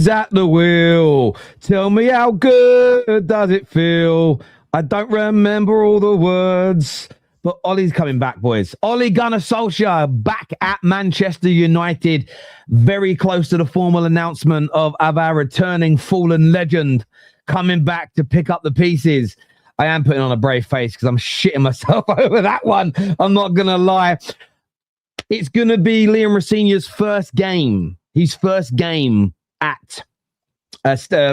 Ollie's at the wheel. Tell me how good does it feel? I don't remember all the words, but Ollie's coming back, boys. Ole Gunnar Solskjær back at Manchester United. Very close to the formal announcement of our returning fallen legend coming back to pick up the pieces. I am putting on a brave face because I'm shitting myself over that one. I'm not going to lie. It's going to be Liam Rosenior's first game. His first game at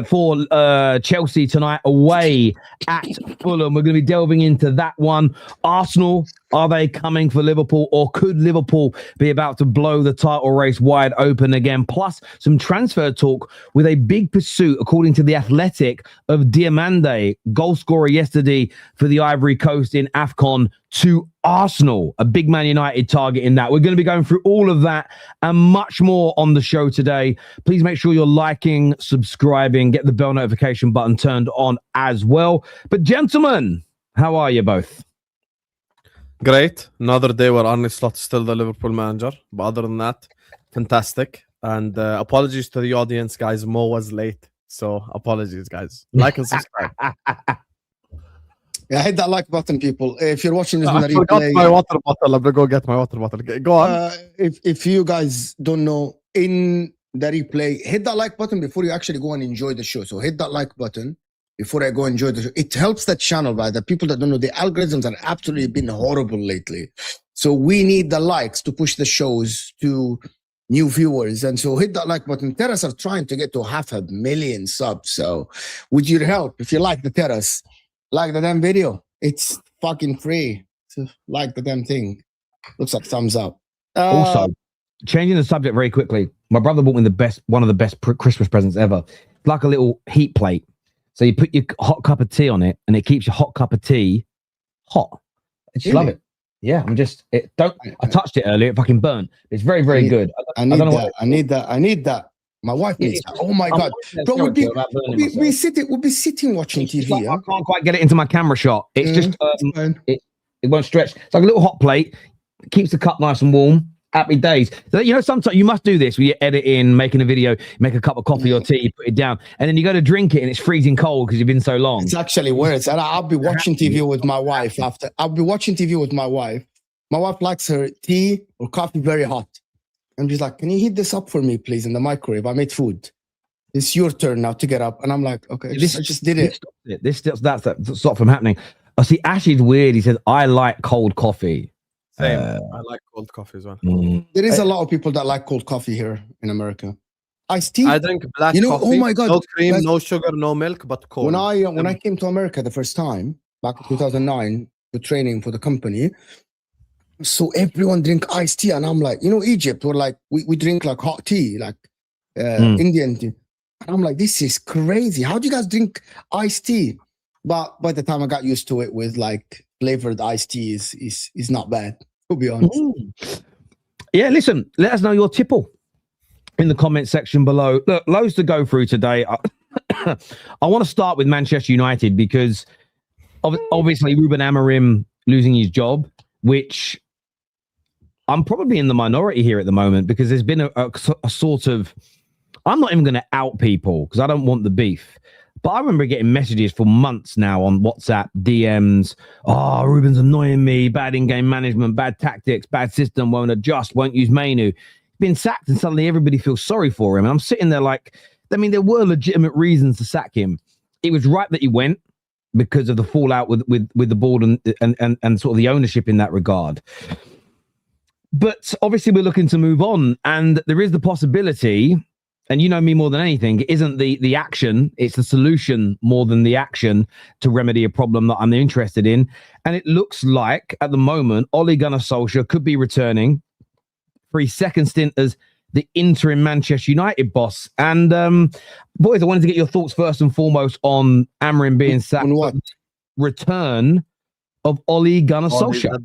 for Chelsea tonight away at Fulham. We're going to be delving into that one. Arsenal, are they coming for Liverpool, or could Liverpool be about to blow the title race wide open again? Plus some transfer talk with a big pursuit, according to The Athletic, of Diomande, goal scorer yesterday for the Ivory Coast in AFCON, to Arsenal, a big Man United target in that. We're going to be going through all of that and much more on the show today. Please make sure you're liking, subscribing, get the bell notification button turned on as well. But gentlemen, how are you both? Great. Another day where Arne Slot is still the Liverpool manager. But other than that, fantastic. And apologies to the audience, guys. Mo was late. So apologies, guys. Like and subscribe. Yeah, hit that like button, people. If you're watching this on the I forgot replay, my water bottle. I'm gonna go get my water bottle. Go on. If you guys don't know, in the replay, hit that like button before you actually go and enjoy the show. So hit that like button before I go enjoy the show. It helps the channel, right? The people that don't know, the algorithms have absolutely been horrible lately. So we need the likes to push the shows to new viewers. And so hit that like button. Terrace are trying to get to 500,000 subs. So with your help, if you like the Terrace, like the damn video. It's fucking free. So like the damn thing. Looks like thumbs up. Also, changing the subject very quickly. My brother bought me one of the best Christmas presents ever. Like a little heat plate. So you put your hot cup of tea on it, and it keeps your hot cup of tea hot. I just love it. Yeah, I touched it earlier. It fucking burnt. It's very, very good. I need that. My wife needs that. Oh my God. Bro, we'll be sitting watching TV. Like, I can't quite get it into my camera shot. It's just, it won't stretch. It's like a little hot plate. It keeps the cup nice and warm. Happy days. So, you know, sometimes you must do this when you're editing, making a video, make a cup of coffee or tea, put it down, and then you go to drink it and it's freezing cold because you've been so long. It's actually worse. And I'll be watching TV with my wife after. I'll be watching TV with my wife. My wife likes her tea or coffee very hot. And she's like, can you heat this up for me, please, in the microwave? I made food. It's your turn now to get up. And I'm like, okay, I just did it. That's stop from happening. Oh, see, Ash's weird. He says, I like cold coffee. Same. I like cold coffee as well. There is a lot of people that like cold coffee here in America. Iced tea. I drink black coffee. Oh my God. No cream, no sugar, no milk, but cold. When I came to America the first time, back in 2009, for training for the company, so everyone drink iced tea, and I'm like, Egypt, we're like, we drink like hot tea, like Indian tea. And I'm like, this is crazy. How do you guys drink iced tea? But by the time I got used to it, with like flavored iced tea is not bad, to be honest. Yeah, listen, let us know your tipple in the comment section below. Look, loads to go through today. I want to start with Manchester United because obviously Ruben Amorim losing his job, which I'm probably in the minority here at the moment, because there's been a sort of, I'm not even going to out people because I don't want the beef, but I remember getting messages for months now on WhatsApp, DMs. Oh, Ruben's annoying me. Bad in-game management, bad tactics, bad system, won't adjust, won't use Manu. Been sacked, and suddenly everybody feels sorry for him. And I'm sitting there like, I mean, there were legitimate reasons to sack him. It was right that he went because of the fallout with the board and sort of the ownership in that regard. But obviously we're looking to move on, and there is the possibility, and you know me more than anything, it isn't the action, it's the solution more than the action to remedy a problem that I'm interested in. And it looks like at the moment, Ole Gunnar Solskjær could be returning for his second stint as the interim Manchester United boss. And boys, I wanted to get your thoughts first and foremost on Amorim being sacked. On what? Return of Ole Gunnar Solskjær. At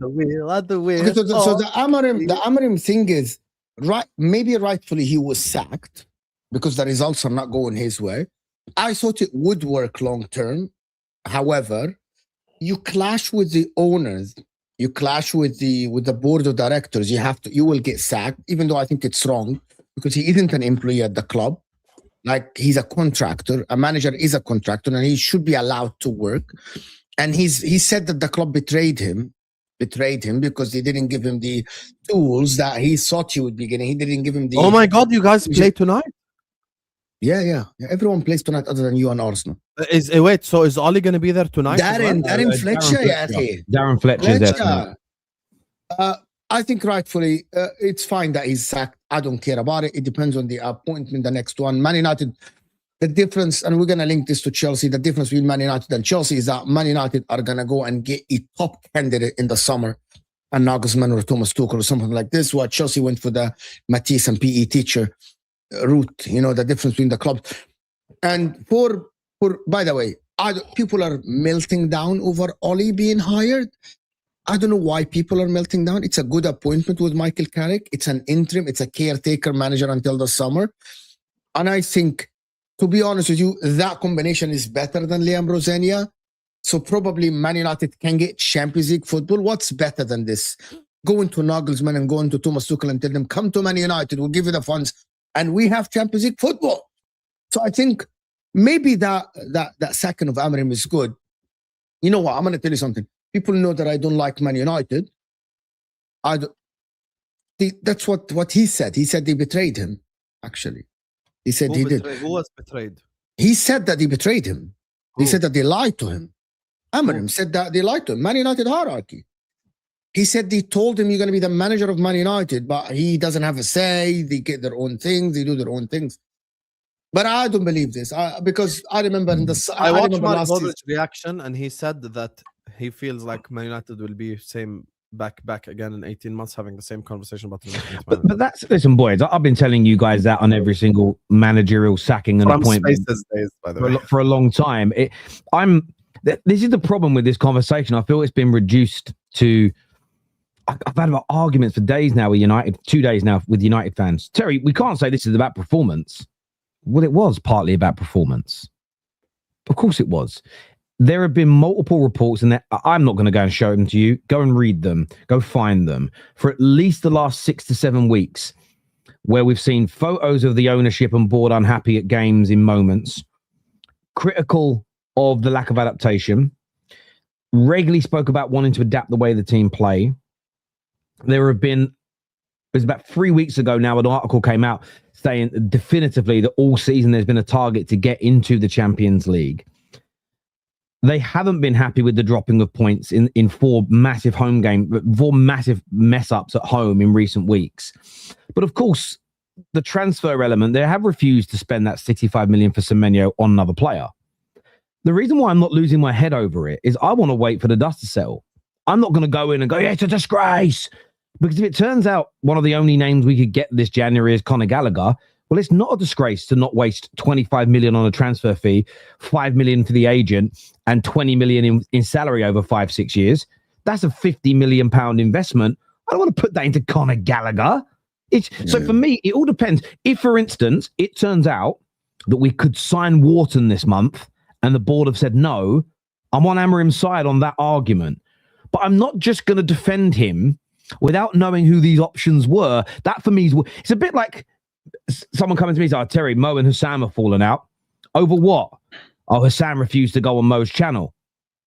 the wheel. Okay, so the Amorim thing is, right? Maybe rightfully he was sacked because the results are not going his way. I thought it would work long term. However, you clash with the owners, you clash with the board of directors. You will get sacked, even though I think it's wrong because he isn't an employee at the club. like he's a contractor. A manager is a contractor, and he should be allowed to work. And he said that the club betrayed him because they didn't give him the tools that he thought he would be getting. He didn't give him the. Oh my God, you guys play tonight? Yeah. Everyone plays tonight other than you and Arsenal. Wait, so is Oli going to be there tonight? Darren Fletcher, Darren Fletcher's there tonight. I think rightfully, it's fine that he's sacked. I don't care about it. It depends on the appointment, the next one. Man United, the difference, and we're going to link this to Chelsea, the difference between Man United and Chelsea is that Man United are going to go and get a top candidate in the summer, and Nagelsmann or Thomas Tuchel or something like this, while Chelsea went for the Matisse and PE teacher route, the difference between the clubs. And for by the way, people are melting down over Oli being hired. I don't know why people are melting down. It's a good appointment with Michael Carrick. It's an interim. It's a caretaker manager until the summer. And I think, to be honest with you, that combination is better than Liam Rosenior. So probably Man United can get Champions League football. What's better than this? Going to Nagelsmann and going to Thomas Tuchel and tell them, come to Man United, we'll give you the funds, and we have Champions League football. So I think maybe that second of Amorim is good. You know what? I'm going to tell you something. People know that I don't like Man United. That's what he said. He said they betrayed him, actually. He said he did. Who was betrayed? He said that they betrayed him. He said that they lied to him. Amorim said that they lied to him. Man United hierarchy. He said they told him you're going to be the manager of Man United, but he doesn't have a say. They get their own things. They do their own things. But I don't believe this because I remember I watched Marco's reaction, and he said that he feels like Man United will be back again in 18 months, having the same conversation about the but that's, listen, boys, I've been telling you guys that on every single managerial sacking and appointment days, by the way. For a long time. This is the problem with this conversation. I feel it's been reduced to. I've had about arguments for days now with United, 2 days now with United fans. Terry, we can't say this is about performance. Well, it was partly about performance. Of course it was. There have been multiple reports, and I'm not going to go and show them to you. Go and read them. Go find them. For at least the last 6 to 7 weeks, where we've seen photos of the ownership and board unhappy at games in moments, critical of the lack of adaptation, regularly spoke about wanting to adapt the way the team play. It was about 3 weeks ago now, an article came out saying definitively that all season there's been a target to get into the Champions League. They haven't been happy with the dropping of points in 4 massive mess ups at home in recent weeks. But of course, the transfer element, they have refused to spend that 65 million for Semenyo on another player. The reason why I'm not losing my head over it is I want to wait for the dust to settle. I'm not going to go in and go, yeah, it's a disgrace. Because if it turns out one of the only names we could get this January is Conor Gallagher, well, it's not a disgrace to not waste 25 million on a transfer fee, 5 million for the agent, and 20 million in salary over 5-6 years. That's a 50 million pound investment. I don't want to put that into Conor Gallagher. So for me, it all depends. If, for instance, it turns out that we could sign Wharton this month and the board have said no, I'm on Amorim's side on that argument. But I'm not just going to defend him without knowing who these options were. That for me, it's a bit like someone coming to me and saying, "Terry, Mo and Hussam have fallen out. Over what?" "Oh, Hussam refused to go on Mo's channel."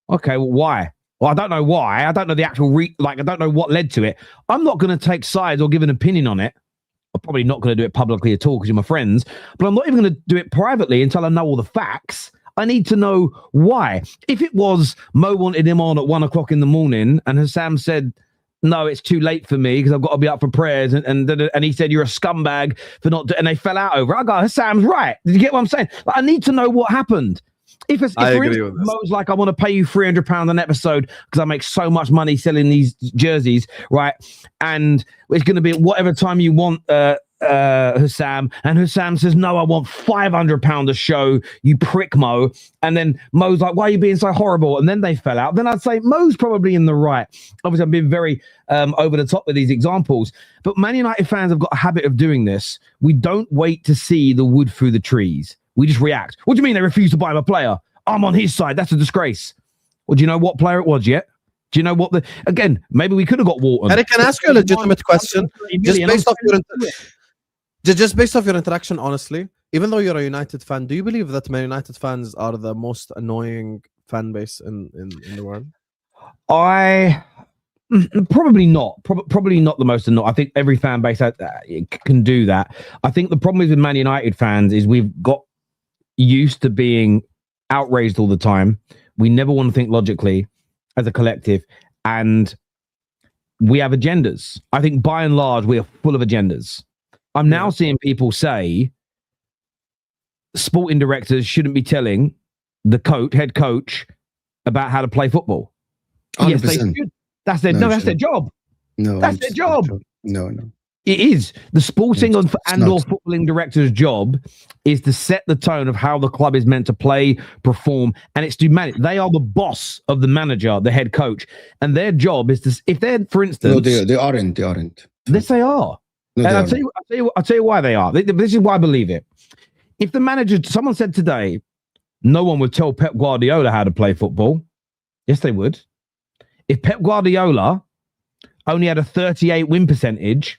Okay, well, why? Well, I don't know why. I don't know the actual I don't know what led to it. I'm not going to take sides or give an opinion on it. I'm probably not going to do it publicly at all because you're my friends, but I'm not even going to do it privately until I know all the facts. I need to know why. If it was Mo wanted him on at 1 o'clock in the morning and Hussam said, "No, it's too late for me because I've got to be up for prayers," and he said, "You're a scumbag for not," and they fell out over it. I go, Hassam's right. Did you get what I'm saying? Like, I need to know what happened. If I agree with this. Mo's like, "I want to pay you £300 an episode because I make so much money selling these jerseys," right? And it's going to be whatever time you want, Hussam. And Hussam says, "No, I want £500 a show, you prick, Mo." And then Mo's like, "Why are you being so horrible?" And then they fell out. Then I'd say Mo's probably in the right. Obviously, I'm being very over the top with these examples. But Man United fans have got a habit of doing this. We don't wait to see the wood through the trees. We just react. "What do you mean they refuse to buy a player? I'm on his side. That's a disgrace." Well, do you know what player it was yet? Do you know what again, maybe we could have got Wharton. Eric, can I ask you a legitimate question? Just based off your interaction, honestly, even though you're a United fan, do you believe that Man United fans are the most annoying fan base in the world? I probably not. Probably not the most annoying. I think every fan base can do that. I think the problem is with Man United fans is we've got used to being outraged all the time. We never want to think logically as a collective, and we have agendas. I think by and large we are full of agendas. I'm now seeing people say sporting directors shouldn't be telling the head coach about how to play football. 100%. Yes, they should. That's their that's their job. No, that's their job. No. It is. The sporting or footballing director's job is to set the tone of how the club is meant to play, perform, and it's to manage. They are the boss of the manager, the head coach, and their job is to. If they're, for instance, no, they aren't. They aren't. Yes, they are. No, and I'll tell you why they are. This is why I believe it. If the manager, someone said today, no one would tell Pep Guardiola how to play football. Yes, they would. If Pep Guardiola only had a 38 win percentage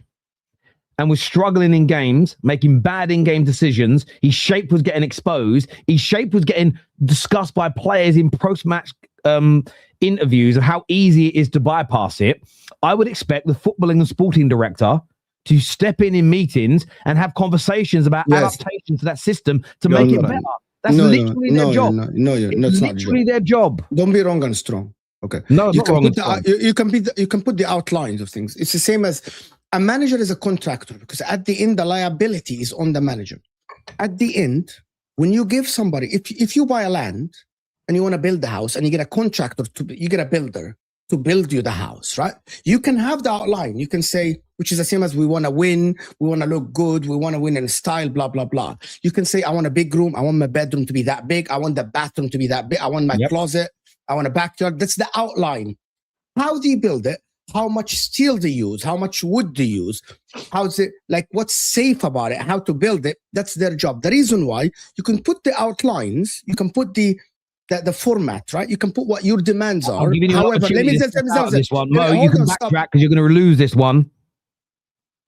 and was struggling in games, making bad in-game decisions, his shape was getting exposed, his shape was getting discussed by players in post-match interviews of how easy it is to bypass it, I would expect the footballing and sporting director to step in meetings and have conversations about adaptation to that system to make it better. That's literally their job. It's literally their job. Don't be wrong and strong. Okay. No, you can put the outlines of things. It's the same as a manager is a contractor, because at the end the liability is on the manager. At the end, when you give somebody, if you buy a land and you want to build the house and you get a contractor you get a builder to build you the house, right? You can have the outline. You can say, which is the same as we want to win, we want to look good, we want to win in style, blah, blah, blah. You can say, I want a big room, I want my bedroom to be that big, I want the bathroom to be that big, I want my closet, I want a backyard. That's the outline. How do you build it? How much steel do you use? How much wood do you use? How's it, like, what's safe about it? How to build it? That's their job. The reason why you can put the outlines, you can put the format, right? You can put what your demands are. However, let me tell this one. No, you can backtrack because you're going to lose this one.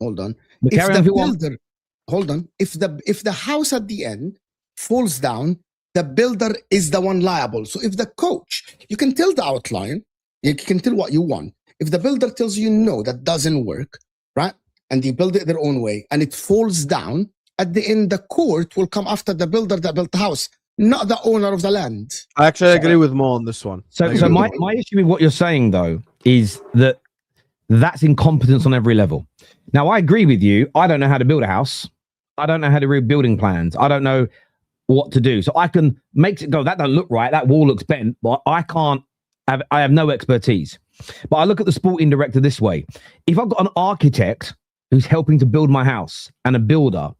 Hold on. Hold on. If the house at the end falls down, the builder is the one liable. So if the coach, you can tell the outline, you can tell what you want. If the builder tells you no, that doesn't work, right? And they build it their own way and it falls down, at the end, the court will come after the builder that built the house, not the owner of the land. I actually agree with Mo on this one. So my issue with what you're saying, though, is that that's incompetence on every level. Now, I agree with you. I don't know how to build a house. I don't know how to read building plans. I don't know what to do. So I can make it go, that don't look right. That wall looks bent, but I have no expertise. But I look at the sporting director this way. If I've got an architect who's helping to build my house and a builder,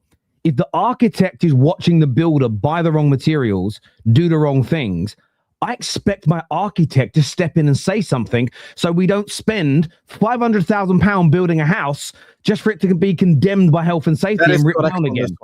if the architect is watching the builder buy the wrong materials, do the wrong things, I expect my architect to step in and say something so we don't spend £500,000 building a house just for it to be condemned by health and safety and ripped down again.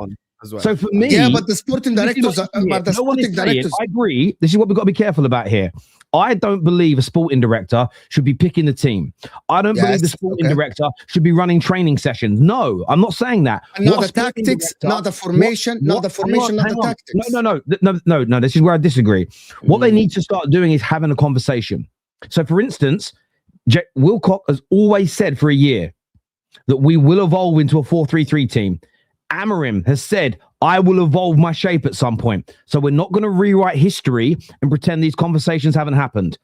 Well. So for me, but the sporting directors, I agree. This is what we've got to be careful about here. I don't believe a sporting director should be picking the team. I don't believe the sporting director should be running training sessions. No, I'm not saying that. Not the tactics, not the formation, not the tactics. No. This is where I disagree. What they need to start doing is having a conversation. So, for instance, Wilcock has always said for a year that we will evolve into a 4-3-3 team. Amorim has said, I will evolve my shape at some point. So we're not going to rewrite history and pretend these conversations haven't happened.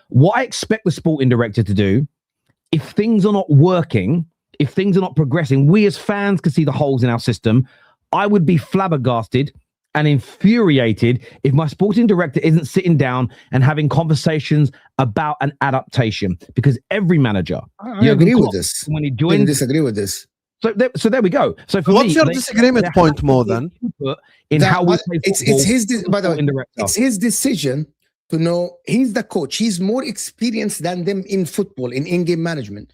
What I expect the sporting director to do, if things are not working, if things are not progressing, we as fans can see the holes in our system. I would be flabbergasted and infuriated if my sporting director isn't sitting down and having conversations about an adaptation, because every manager, I agree with this. When he joined, disagree with this. So there we go. So for what's your disagreement point more then? In how we play football, by the way, it's his decision to know. He's the coach. He's more experienced than them in football, in in-game management.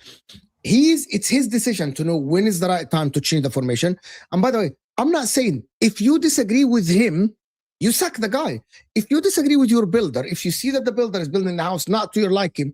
It's his decision to know when is the right time to change the formation. And by the way, I'm not saying if you disagree with him, you sack the guy. If you disagree with your builder, if you see that the builder is building the house not to your liking,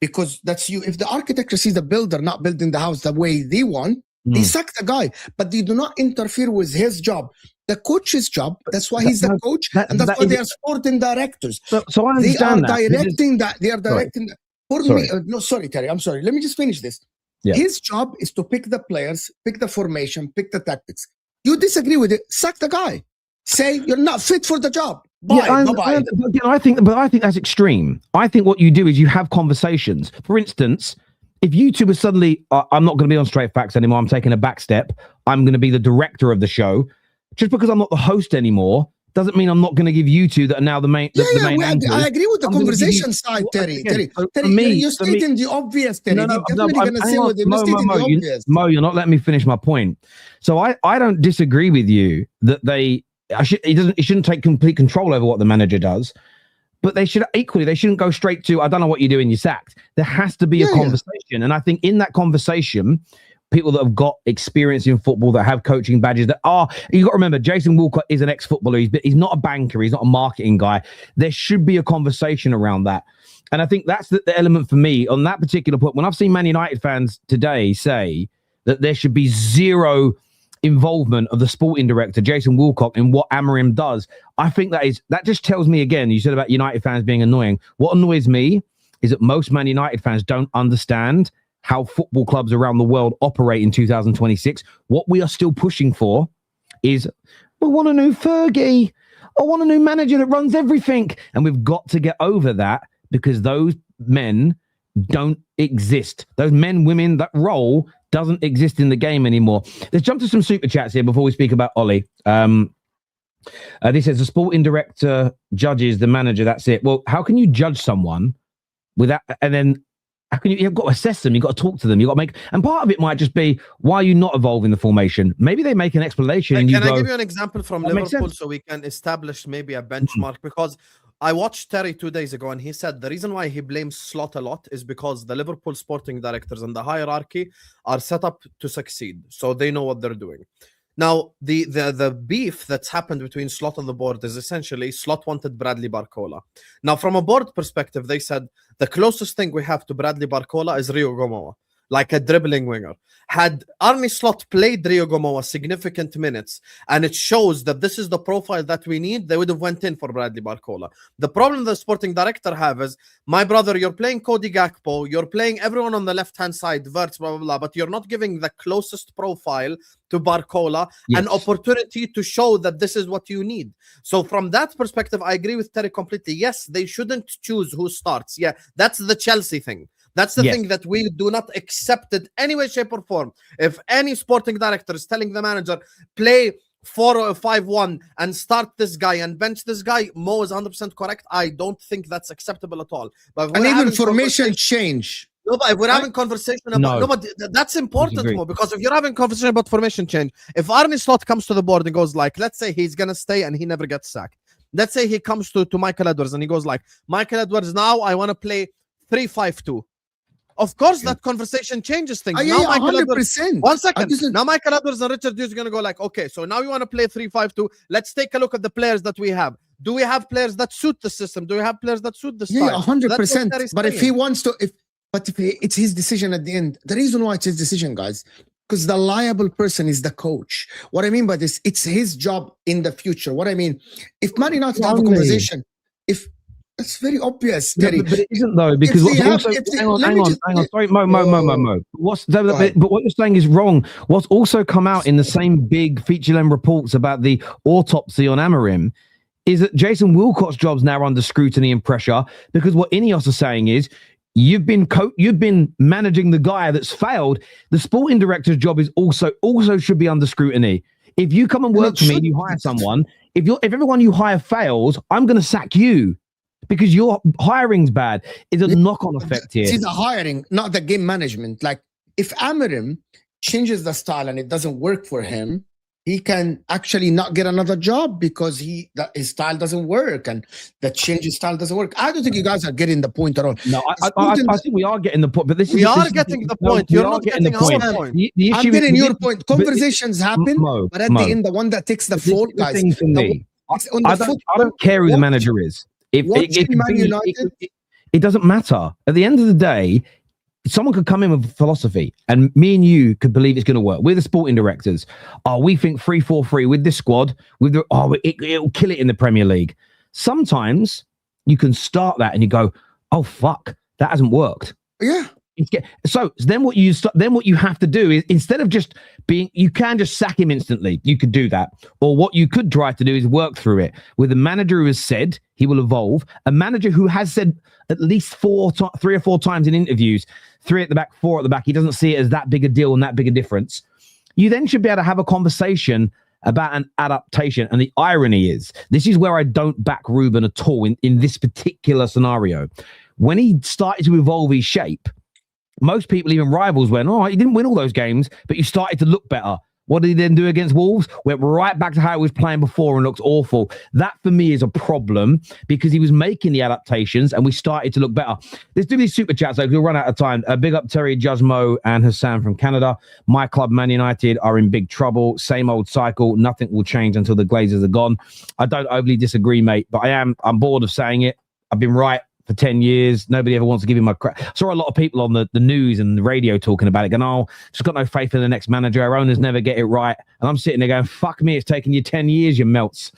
because that's you. If the architect sees the builder not building the house the way they want, They sack the guy, but they do not interfere with his job. The coach's job, that's why he's the coach, and that's why they are sporting directors. So I understand they are directing that. They are directing that. For me, no, sorry, Terry, I'm sorry. Let me just finish this. Yeah. His job is to pick the players, pick the formation, pick the tactics. You disagree with it, sack the guy. Say you're not fit for the job. Bye. Bye-bye. I think that's extreme. I think what you do is you have conversations. For instance, if you two were suddenly, I'm not going to be on Straight Facts anymore, I'm taking a back step, I'm going to be the director of the show. Just because I'm not the host anymore doesn't mean I'm not going to give you two that are now the main. I agree with the conversation side, Terry. Terry, you're stating the obvious, Terry. You're not letting me finish my point. So I don't disagree with you that he shouldn't take complete control over what the manager does, but they shouldn't go straight to, I don't know what you're doing, you're sacked. There has to be a conversation, and I think in that conversation, people that have got experience in football, that have coaching badges, you got to remember, Jason Walcott is an ex-footballer. He's not a banker. He's not a marketing guy. There should be a conversation around that. And I think that's the element for me on that particular point. When I've seen Man United fans today say that there should be zero involvement of the sporting director, Jason Walcott, in what Amorim does, I think that just tells me, again, you said about United fans being annoying. What annoys me is that most Man United fans don't understand how football clubs around the world operate in 2026. What we are still pushing for is, we want a new Fergie. I want a new manager that runs everything. And we've got to get over that, because those men don't exist. Those men, women, that role doesn't exist in the game anymore. Let's jump to some super chats here before we speak about Ollie. This says, the sporting director judges the manager. That's it. Well, how can you judge someone without, and then how can you've got to assess them, you've got to talk to them, you've got to make, and part of it might just be, why are you not evolving the formation? Maybe they make an explanation. Can I give you an example from Liverpool so we can establish maybe a benchmark? Because I watched Terry 2 days ago, and he said the reason why he blames Slot a lot is because the Liverpool sporting directors and the hierarchy are set up to succeed, so they know what they're doing. Now, the beef that's happened between Slot and the board is essentially Slot wanted Bradley Barcola. Now, from a board perspective, they said the closest thing we have to Bradley Barcola is Rio Gomoa, like a dribbling winger. Had Arne Slot played Rio Gomoa significant minutes, and it shows that this is the profile that we need, they would have went in for Bradley Barcola. The problem the sporting director have is, my brother, you're playing Cody Gakpo, you're playing everyone on the left-hand side, Wirtz, blah, blah, blah, but you're not giving the closest profile to Barcola an opportunity to show that this is what you need. So from that perspective, I agree with Terry completely. Yes, they shouldn't choose who starts. Yeah, that's the Chelsea thing. That's the thing that we do not accept it any way, shape, or form. If any sporting director is telling the manager, play 4-5-1 and start this guy and bench this guy, Mo is 100% correct. I don't think that's acceptable at all. But and even formation change. No, but if we're having conversation about but that's important, Mo, because if you're having conversation about formation change, if Arne Slot comes to the board and goes like, let's say he's gonna stay and he never gets sacked. Let's say he comes to Michael Edwards and he goes like, Michael Edwards, now I want to play 3-5-2. Of course, that conversation changes things. Now, Michael 100%. Edwards, one second. Now, Michael Edwards and Richard Hughes are going to go like, okay, so now you want to play 3-5-2. Let's take a look at the players that we have. Do we have players that suit the system? Do we have players that suit the style? Yeah, 100%. But if he wants to, it's his decision at the end. The reason why it's his decision, guys, because the liable person is the coach. What I mean by this, it's his job in the future. What I mean, if Man United have a conversation, it's very obvious, Terry. But it isn't though, because hang on. Sorry, Mo. But what you're saying is wrong. What's also come out in the same big feature-length reports about the autopsy on Amorim is that Jason Wilcott's job's now under scrutiny and pressure, because what Ineos are saying is, you've been managing the guy that's failed. The sporting director's job is also should be under scrutiny. If you come and work for me and you hire someone, if everyone you hire fails, I'm going to sack you. Because your hiring's bad. It's a knock-on effect here. See, the hiring, not the game management. Like, if Amorim changes the style and it doesn't work for him, he can actually not get another job because his style doesn't work and the change in style doesn't work. I don't think you guys are getting the point at all. No, I think we are getting the point. But we are getting the point. You're not getting our point. I'm getting your point. Conversations happen, but at the end, the one that takes the fall, guys. I don't care who the manager is. It doesn't matter. At the end of the day, someone could come in with philosophy and me and you could believe it's going to work. We're the sporting directors. Oh, we think 3-4-3 with this squad, it'll kill it in the Premier League. Sometimes you can start that and you go, oh, fuck, that hasn't worked. Yeah. So then what you have to do is, instead of just you can just sack him instantly. You could do that. Or what you could try to do is work through it with a manager who has said he will evolve, a manager who has said at least 3 or 4 times in interviews, 3 at the back, 4 at the back, he doesn't see it as that big a deal and that big a difference. You then should be able to have a conversation about an adaptation. And the irony is, this is where I don't back Ruben at all in this particular scenario. When he started to evolve his shape, most people, even rivals, went, oh, he didn't win all those games, but you started to look better. What did he then do against Wolves? Went right back to how he was playing before and looks awful. That, for me, is a problem because he was making the adaptations and we started to look better. Let's do these super chats, though, we'll run out of time. Big up Terry, Judgmo, and Hassan from Canada. My club, Man United, are in big trouble. Same old cycle. Nothing will change until the Glazers are gone. I don't overly disagree, mate, but I'm bored of saying it. I've been right for 10 years. Nobody ever wants to give him my credit. I saw a lot of people on the news and the radio talking about it, going, oh, just got no faith in the next manager. Our owners never get it right. And I'm sitting there going, fuck me, it's taken you 10 years, you melts.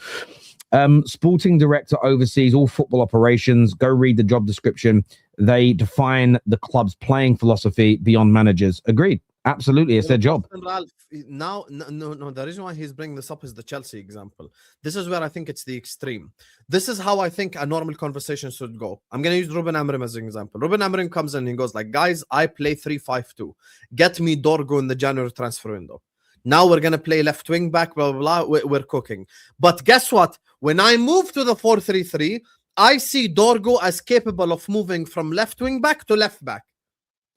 Sporting director oversees all football operations. Go read the job description. They define the club's playing philosophy beyond managers. Agreed. Absolutely, it's their job. Ralph, now, no. The reason why he's bringing this up is the Chelsea example. This is where I think it's the extreme. This is how I think a normal conversation should go. I'm going to use Ruben Amorim as an example. Ruben Amorim comes in and goes like, guys, I play 3-5-2. Get me Dorgo in the January transfer window. Now we're going to play left wing back, blah, blah, blah. We're cooking. But guess what? When I move to the 4-3-3, I see Dorgo as capable of moving from left wing back to left back.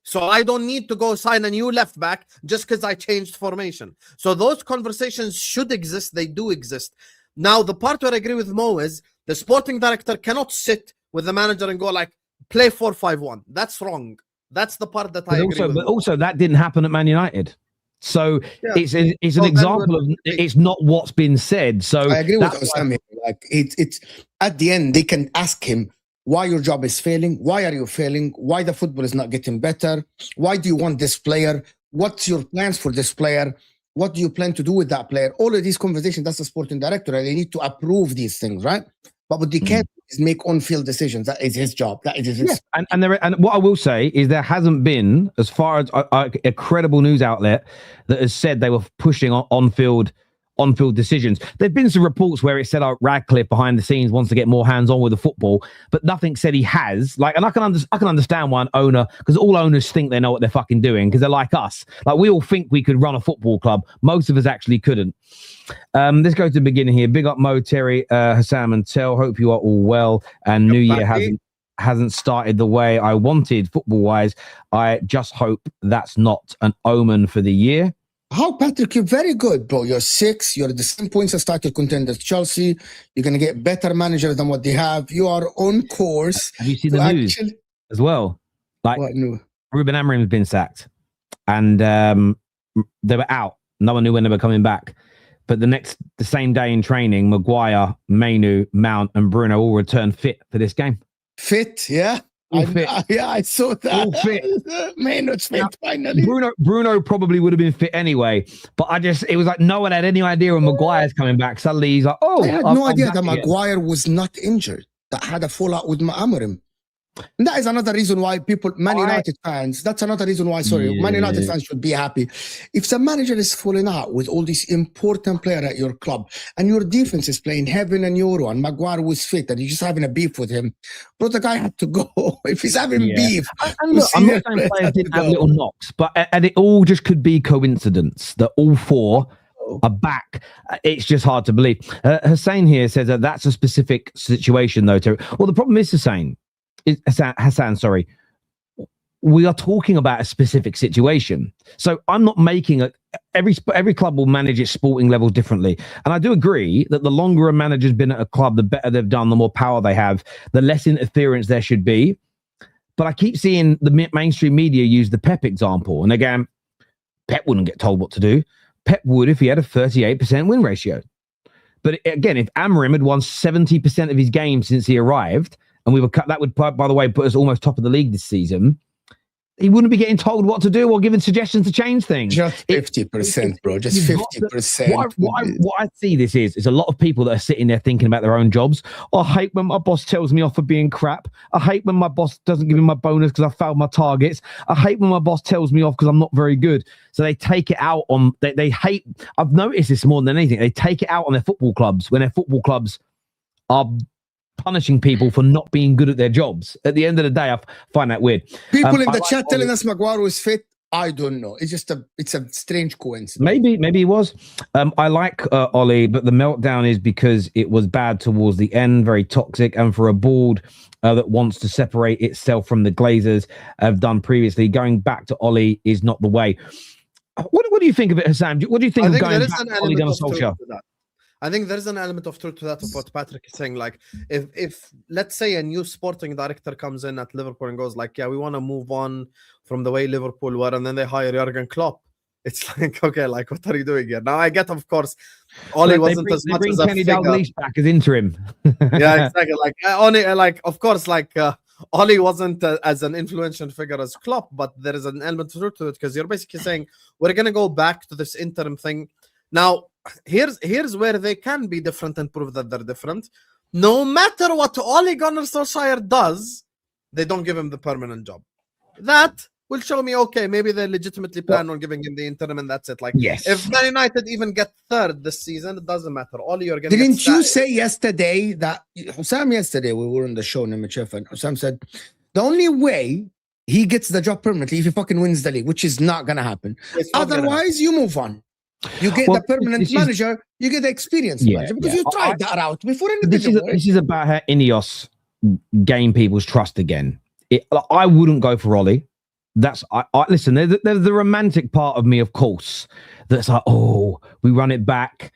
So I don't need to go sign a new left back just because I changed formation. So those conversations should exist. They do exist. Now, the part where I agree with Mo is the sporting director cannot sit with the manager and go like, play 4-5-1. That's wrong. That's the part that I agree with. But also, that didn't happen at Man United. So yeah. it's an example of it's not what's been said. So I agree with Osama. Like it's at the end, they can ask him, why your job is failing? Why are you failing? Why the football is not getting better? Why do you want this player? What's your plans for this player? What do you plan to do with that player? All of these conversations, that's the sporting director. Right? They need to approve these things, right? But what they can't do is make on-field decisions. That is his job. That is his. Yeah. And what I will say is there hasn't been, as far as a credible news outlet that has said they were pushing on-field decisions. There've been some reports where it said, oh, Radcliffe behind the scenes wants to get more hands-on with the football, but nothing said he has. Like, and I can understand why an owner, because all owners think they know what they're fucking doing, because they're like us. Like, we all think we could run a football club. Most of us actually couldn't. Let's go to the beginning here. Big up Mo, Terry, Hassam, and Tel. Hope you are all well. And New Year hasn't started the way I wanted football-wise. I just hope that's not an omen for the year. How, Patrick? You're very good, bro. You're 6. You're at the same points as title contenders Chelsea. You're going to get better managers than what they have. You are on course. Have you seen the news as well? Like, Ruben Amorim has been sacked. And they were out. No one knew when they were coming back. But the same day in training, Maguire, Mainu, Mount, and Bruno all returned fit for this game. Fit, yeah. I saw that. All fit. Mainu's fit finally. Bruno probably would have been fit anyway, but it was like no one had any idea when Maguire's coming back. Suddenly he's like, oh, I had no idea that Maguire was not injured, that had a fallout with Amorim. And that is another reason why Man United fans should be happy. If the manager is falling out with all these important players at your club and your defense is playing heaven and Euro and Maguire was fit and you're just having a beef with him, bro, the guy had to go. If he's having beef. And look, I'm not saying players didn't have little knocks, but and it all just could be coincidence that all 4 are back. It's just hard to believe. Hussein here says that that's a specific situation, though. Well, the problem is Hassan, sorry. We are talking about a specific situation. So I'm not making every club will manage its sporting levels differently. And I do agree that the longer a manager's been at a club, the better they've done, the more power they have, the less interference there should be. But I keep seeing the mainstream media use the Pep example. And again, Pep wouldn't get told what to do. Pep would if he had a 38% win ratio. But again, if Amorim had won 70% of his games since he arrived, and we were cut, that would, by the way, put us almost top of the league this season. he wouldn't be getting told what to do or given suggestions to change things. Just 50%, bro. Just 50%. What I see this is a lot of people that are sitting there thinking about their own jobs. Oh, I hate when my boss tells me off for being crap. I hate when my boss doesn't give me my bonus because I failed my targets. I hate when my boss tells me off because I'm not very good. So they take it out on, they hate, I've noticed this more than anything. They take it out on their football clubs when their football clubs are punishing people for not being good at their jobs. At the end of the day, I find that weird. People in the chat telling us Maguire was fit. I don't know. It's just it's a strange coincidence. Maybe he was. I like Ollie, but the meltdown is because it was bad towards the end, very toxic, and for a board that wants to separate itself from the Glazers have done previously, going back to Ollie is not the way. What do you think of it, Hassan? What do you think of going back to Ollie Gunnar Solskjær? I think there's an element of truth to that, of what Patrick is saying. Like, if let's say a new sporting director comes in at Liverpool and goes like, yeah, we want to move on from the way Liverpool were, and then they hire Jurgen Klopp. It's like, okay, like, what are you doing here? Now, I get, of course, Ollie wasn't as much as a Kenny figure. Dalglish back as interim. Yeah, exactly. Like, Ollie, like, of course, like, Ollie wasn't as an influential figure as Klopp, but there is an element of truth to it, because you're basically saying, we're going to go back to this interim thing. Now, here's where they can be different and prove that they're different. No matter what Ole Gunnar Solskjær does, they don't give him the permanent job. That will show me, okay, maybe they legitimately plan on giving him the interim, and that's it. Like, yes. If Man United even get third this season, it doesn't matter. Ole, you're going to Didn't you say yesterday that Hussam yesterday, we were on the show, Nimichef, and Hussam said the only way he gets the job permanently if he fucking wins the league, which is not going to happen. Otherwise, you move on. You get the permanent manager, you get the experienced manager, because you tried that out before. This is about how Ineos gain people's trust again. I wouldn't go for Ollie. That's listen. There's the romantic part of me, of course, that's like, oh, we run it back.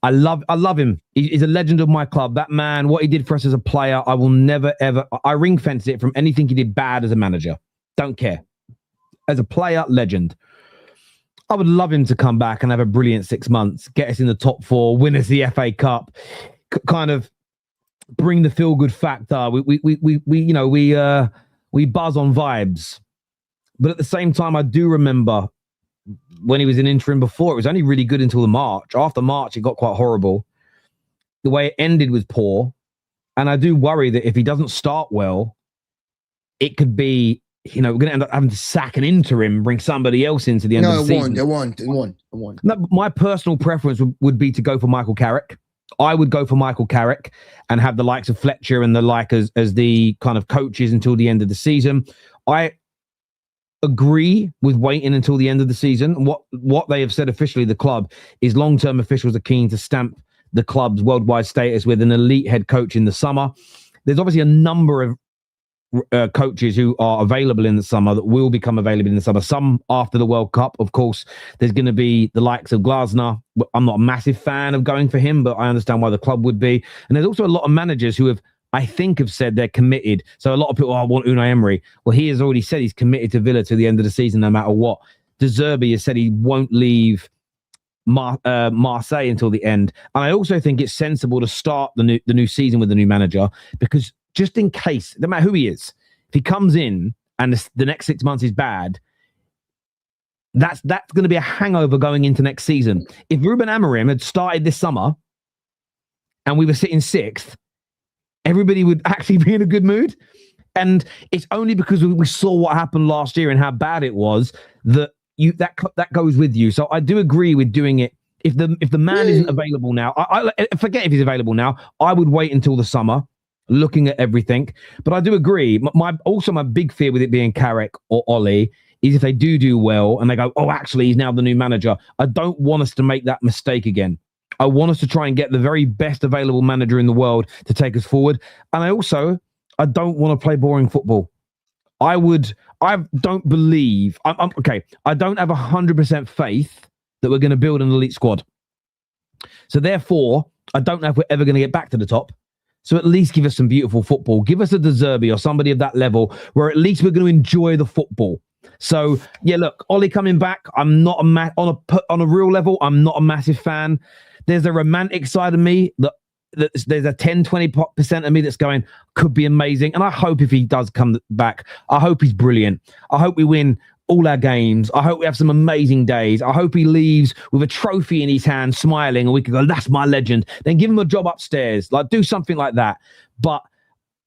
I love him. He's a legend of my club. That man, what he did for us as a player, I will never ever. I ring fence it from anything he did bad as a manager. Don't care. As a player, legend. I would love him to come back and have a brilliant 6 months, get us in the top four, win us the FA Cup, kind of bring the feel good factor. We buzz on vibes. But at the same time, I do remember when he was in interim before, it was only really good until the March. After March, it got quite horrible. The way it ended was poor. And I do worry that if he doesn't start well, it could be, we're going to end up having to sack an interim, bring somebody else into the end of the season. It won't. No, my personal preference would be to go for Michael Carrick. I would go for Michael Carrick and have the likes of Fletcher and the like as the kind of coaches until the end of the season. I agree with waiting until the end of the season. What they have said officially, the club, is long-term officials are keen to stamp the club's worldwide status with an elite head coach in the summer. There's obviously a number of coaches who are available in the summer that will become available in the summer. Some after the World Cup, of course. There's going to be the likes of Glasner. I'm not a massive fan of going for him, but I understand why the club would be. And there's also a lot of managers who have said they're committed. So a lot of people, I want Unai Emery. Well, he has already said he's committed to Villa to the end of the season, no matter what. De Zerbi has said he won't leave Marseille until the end. And I also think it's sensible to start the new season with the new manager, because just in case, no matter who he is, if he comes in and the next 6 months is bad, that's going to be a hangover going into next season. If Ruben Amorim had started this summer and we were sitting sixth, everybody would actually be in a good mood. And it's only because we saw what happened last year and how bad it was that that goes with you. So I do agree with doing it. If the man isn't available now, I forget if he's available now. I would wait until the summer, looking at everything. But I do agree. My big fear with it being Carrick or Ollie is if they do well and they go, oh, actually, he's now the new manager. I don't want us to make that mistake again. I want us to try and get the very best available manager in the world to take us forward. And I don't want to play boring football. I don't believe, I don't have 100% faith that we're going to build an elite squad. So therefore, I don't know if we're ever going to get back to the top. So at least give us some beautiful football. Give us a De Zerbi or somebody of that level where at least we're going to enjoy the football. So yeah, look, Ollie coming back, I'm not on a real level, I'm not a massive fan. There's a romantic side of me that there's a 10-20% of me that's going, could be amazing. And I hope if he does come back, I hope he's brilliant. I hope we win all our games. I hope we have some amazing days. I hope he leaves with a trophy in his hand, smiling, and we can go, that's my legend. Then give him a job upstairs, like do something like that. But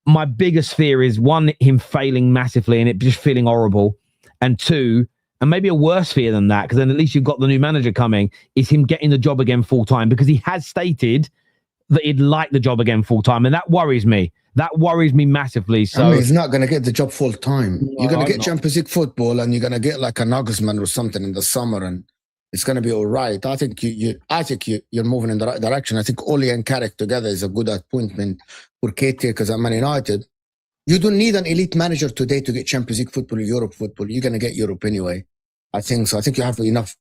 my biggest fear is, one, him failing massively and it just feeling horrible. And two, and maybe a worse fear than that, because then at least you've got the new manager coming, is him getting the job again full time, because he has stated that he'd like the job again full time. And that worries me. That worries me massively. So I mean, he's not going to get the job full time. You're going to get Champions League football, and you're going to get like a Nagelsmann or something in the summer, and it's going to be all right. I think you're moving in the right direction. I think Oli and Carrick together is a good appointment for caretakers at Man United. You don't need an elite manager today to get Champions League football or Europe football. You're going to get Europe anyway. I think so. I think you have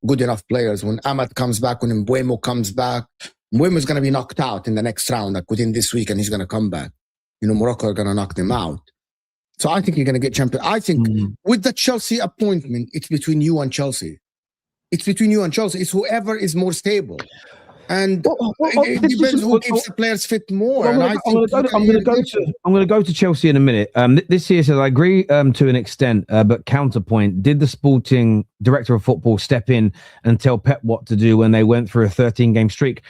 good enough players. When Ahmad comes back, when Mbeumo comes back, Mbeumo's going to be knocked out in the next round, like within this week, and he's going to come back. You know, Morocco are going to knock them out. So I think you're going to get champion. I think with the Chelsea appointment, it's between you and Chelsea. It's between you and Chelsea. It's whoever is more stable. And it depends who keeps the players fit more. I'm going to go to Chelsea in a minute. This here says, I agree to an extent, but counterpoint, did the sporting director of football step in and tell Pep what to do when they went through a 13-game streak?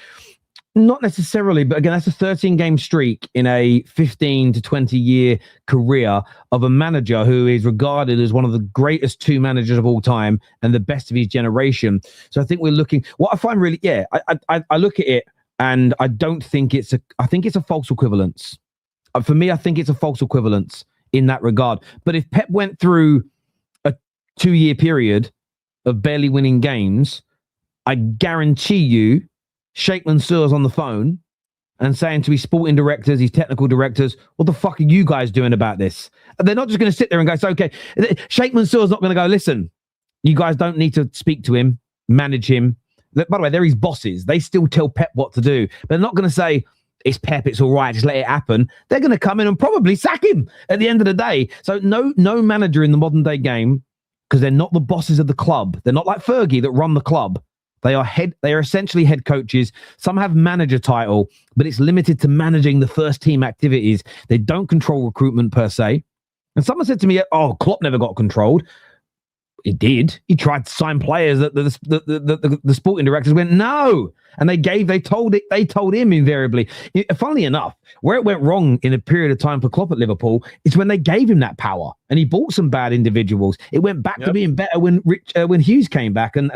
Not necessarily, but again, that's a 13-game streak in a 15 to 20-year career of a manager who is regarded as one of the greatest two managers of all time and the best of his generation. So I think we're looking. What I find really, I look at it and I don't think I think it's a false equivalence. For me, I think it's a false equivalence in that regard. But if Pep went through a 2-year period of barely winning games, I guarantee you, Sheikh Mansour's on the phone and saying to his sporting directors, his technical directors, what the fuck are you guys doing about this? And they're not just going to sit there and go, it's okay. Sheikh Mansour's not going to go, listen, you guys don't need to speak to him, manage him. By the way, they're his bosses. They still tell Pep what to do. But they're not going to say, it's Pep, it's all right, just let it happen. They're going to come in and probably sack him at the end of the day. So no manager in the modern day game, because they're not the bosses of the club. They're not like Fergie that run the club. They are essentially head coaches. Some have manager title, but it's limited to managing the first team activities. They don't control recruitment per se. And someone said to me, "Oh, Klopp never got controlled." He did. He tried to sign players that the sporting directors went no, and they told him invariably. Funnily enough, where it went wrong in a period of time for Klopp at Liverpool is when they gave him that power, and he bought some bad individuals. It went back to being better when Hughes came back and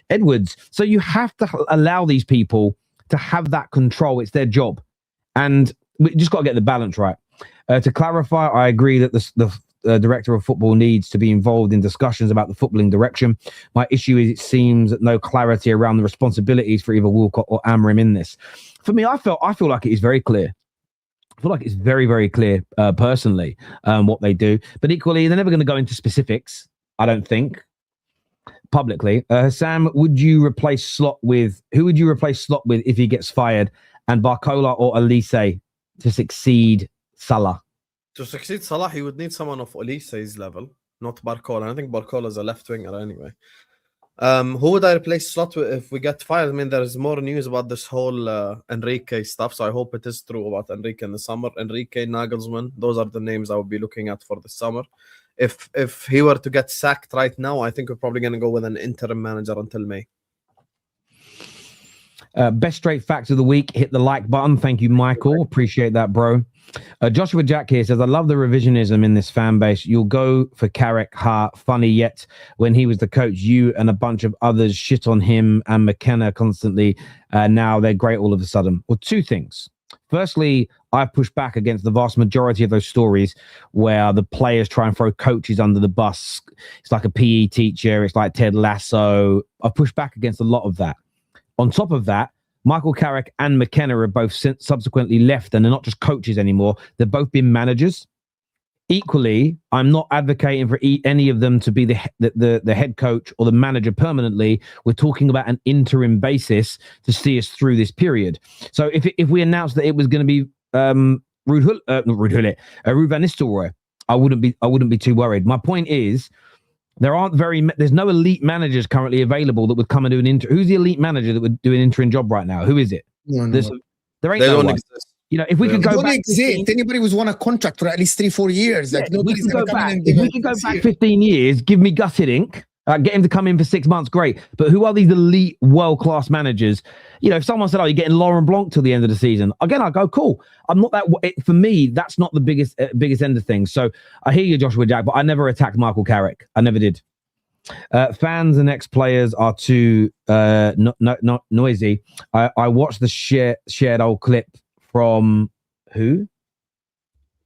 Edwards. So you have to allow these people to have that control. It's their job, and we just got to get the balance right. To clarify, I agree that the director of football needs to be involved in discussions about the footballing direction. My issue is it seems that no clarity around the responsibilities for either Walcott or Amorim in this. For me, I feel like it is very clear. I feel like it's very, very clear personally what they do. But equally, they're never going to go into specifics, I don't think, publicly. Sam, who would you replace Slot with if he gets fired? And Barcola or Elise to succeed Salah? To succeed Salah, he would need someone of Olise's level, not Barcola. I think Barcola is a left winger anyway. Who would I replace Slot with if we get fired? I mean, there's more news about this whole Enrique stuff, so I hope it is true about Enrique in the summer. Enrique, Nagelsmann, those are the names I would be looking at for the summer. If he were to get sacked right now, I think we're probably going to go with an interim manager until May. Best straight facts of the week. Hit the like button. Thank you, Michael. Appreciate that, bro. Joshua Jack here says, I love the revisionism in this fan base. You'll go for Carrick, funny, yet when he was the coach, you and a bunch of others shit on him and McKenna constantly. Now they're great all of a sudden. Well, two things. Firstly, I push back against the vast majority of those stories where the players try and throw coaches under the bus. It's like a PE teacher. It's like Ted Lasso. I push back against a lot of that. On top of that, Michael Carrick and McKenna are both subsequently left, and they're not just coaches anymore. They've both been managers. Equally, I'm not advocating for any of them to be the head coach or the manager permanently. We're talking about an interim basis to see us through this period. So if we announced that it was going to be Ruud van Nistelrooy, I wouldn't be too worried. My point is, there's no elite managers currently available that would come and do an who's the elite manager that would do an interim job right now? Who is it? There ain't They no don't one. exist. You know, if we could They go don't back, exist. Anybody who's won a contract for at least 3-4 years, like we nobody's could gonna go come in back. and If give we it could go this back year. 15 years, give me Gus Hiddink, get him to come in for 6 months, great. But who are these elite, world-class managers? You know, if someone said, "Oh, you're getting Laurent Blanc till the end of the season," again, I go, "Cool." I'm not that. For me, that's not the biggest end of things. So I hear you, Joshua Jack, but I never attacked Michael Carrick. I never did. Fans and ex-players are too not noisy. I watched the shared old clip from who?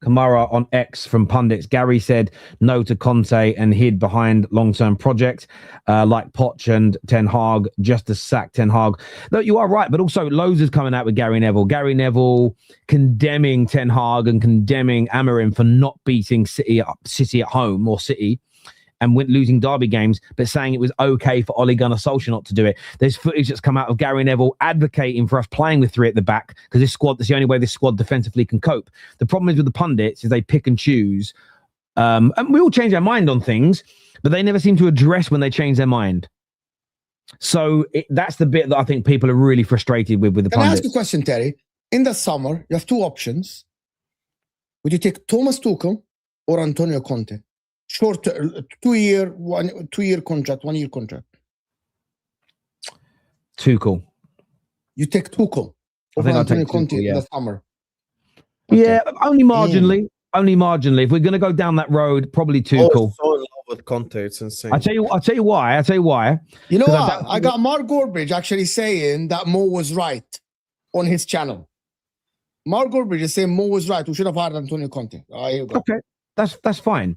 Kamara on X from pundits. Gary said no to Conte and hid behind long-term projects like Poch and Ten Hag just to sack Ten Hag. No, you are right, but also loads is coming out with Gary Neville. Gary Neville condemning Ten Hag and condemning Amorim for not beating City at home or City and losing derby games, but saying it was okay for Ole Gunnar Solskjær not to do it. There's footage that's come out of Gary Neville advocating for us playing with 3 at the back because that's the only way this squad defensively can cope. The problem is with the pundits is they pick and choose, and we all change our mind on things, but they never seem to address when they change their mind. So that's the bit that I think people are really frustrated with the Can pundits. I ask you a question, Terry? In the summer, you have 2 options. Would you take Thomas Tuchel or Antonio Conte? Short, 2-year, 2-year contract, 1-year contract. Tuchel. You take Tuchel I over think I'll Antonio take Conte Tuchel, yeah. in the summer. Yeah, only marginally. Only marginally. If we're going to go down that road, probably Tuchel. So in love with Conte, it's insane. I'll tell you why. You know 'Cause what? I got Mark Gorbridge actually saying that Mo was right on his channel. Mark Gorbridge is saying Mo was right. We should have hired Antonio Conte. Here you go. Okay, that's fine.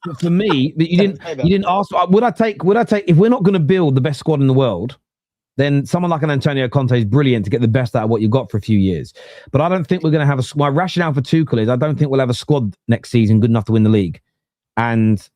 But for me, you didn't ask. Would I take? If we're not going to build the best squad in the world, then someone like an Antonio Conte is brilliant to get the best out of what you've got for a few years. But I don't think we're going to have my rationale for Tuchel is I don't think we'll have a squad next season good enough to win the league, and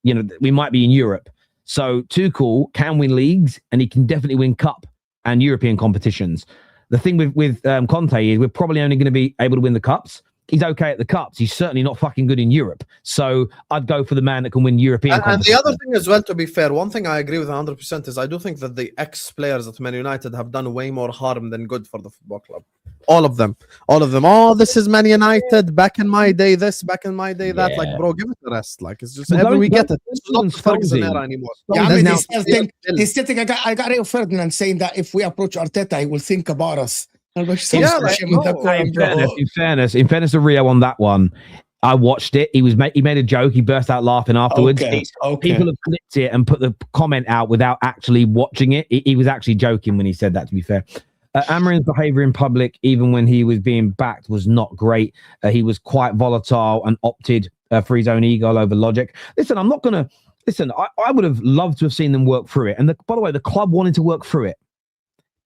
you know we might be in Europe. So Tuchel can win leagues, and he can definitely win cup and European competitions. The thing with Conte is we're probably only going to be able to win the cups. He's okay at the cups. He's certainly not fucking good in Europe. So I'd go for the man that can win European. And the other thing as well, to be fair, one thing I agree with 100% is I do think that the ex-players at Man United have done way more harm than good for the football club. All of them. Oh, this is Man United. Back in my day, this. Back in my day, that. Like, bro, give it the rest. Like, it's just we get it. It's not Ferguson era anymore. Yeah, I mean, he's sitting. I got Rio Ferdinand saying that if we approach Arteta, he will think about us. In fairness to Rio on that one, I watched it. He made a joke. He burst out laughing afterwards. Okay. People have clipped it and put the comment out without actually watching it. He was actually joking when he said that, to be fair. Amorim's behavior in public, even when he was being backed, was not great. He was quite volatile and opted for his own ego over logic. Listen, I'm not going to... Listen, I would have loved to have seen them work through it. And by the way, the club wanted to work through it.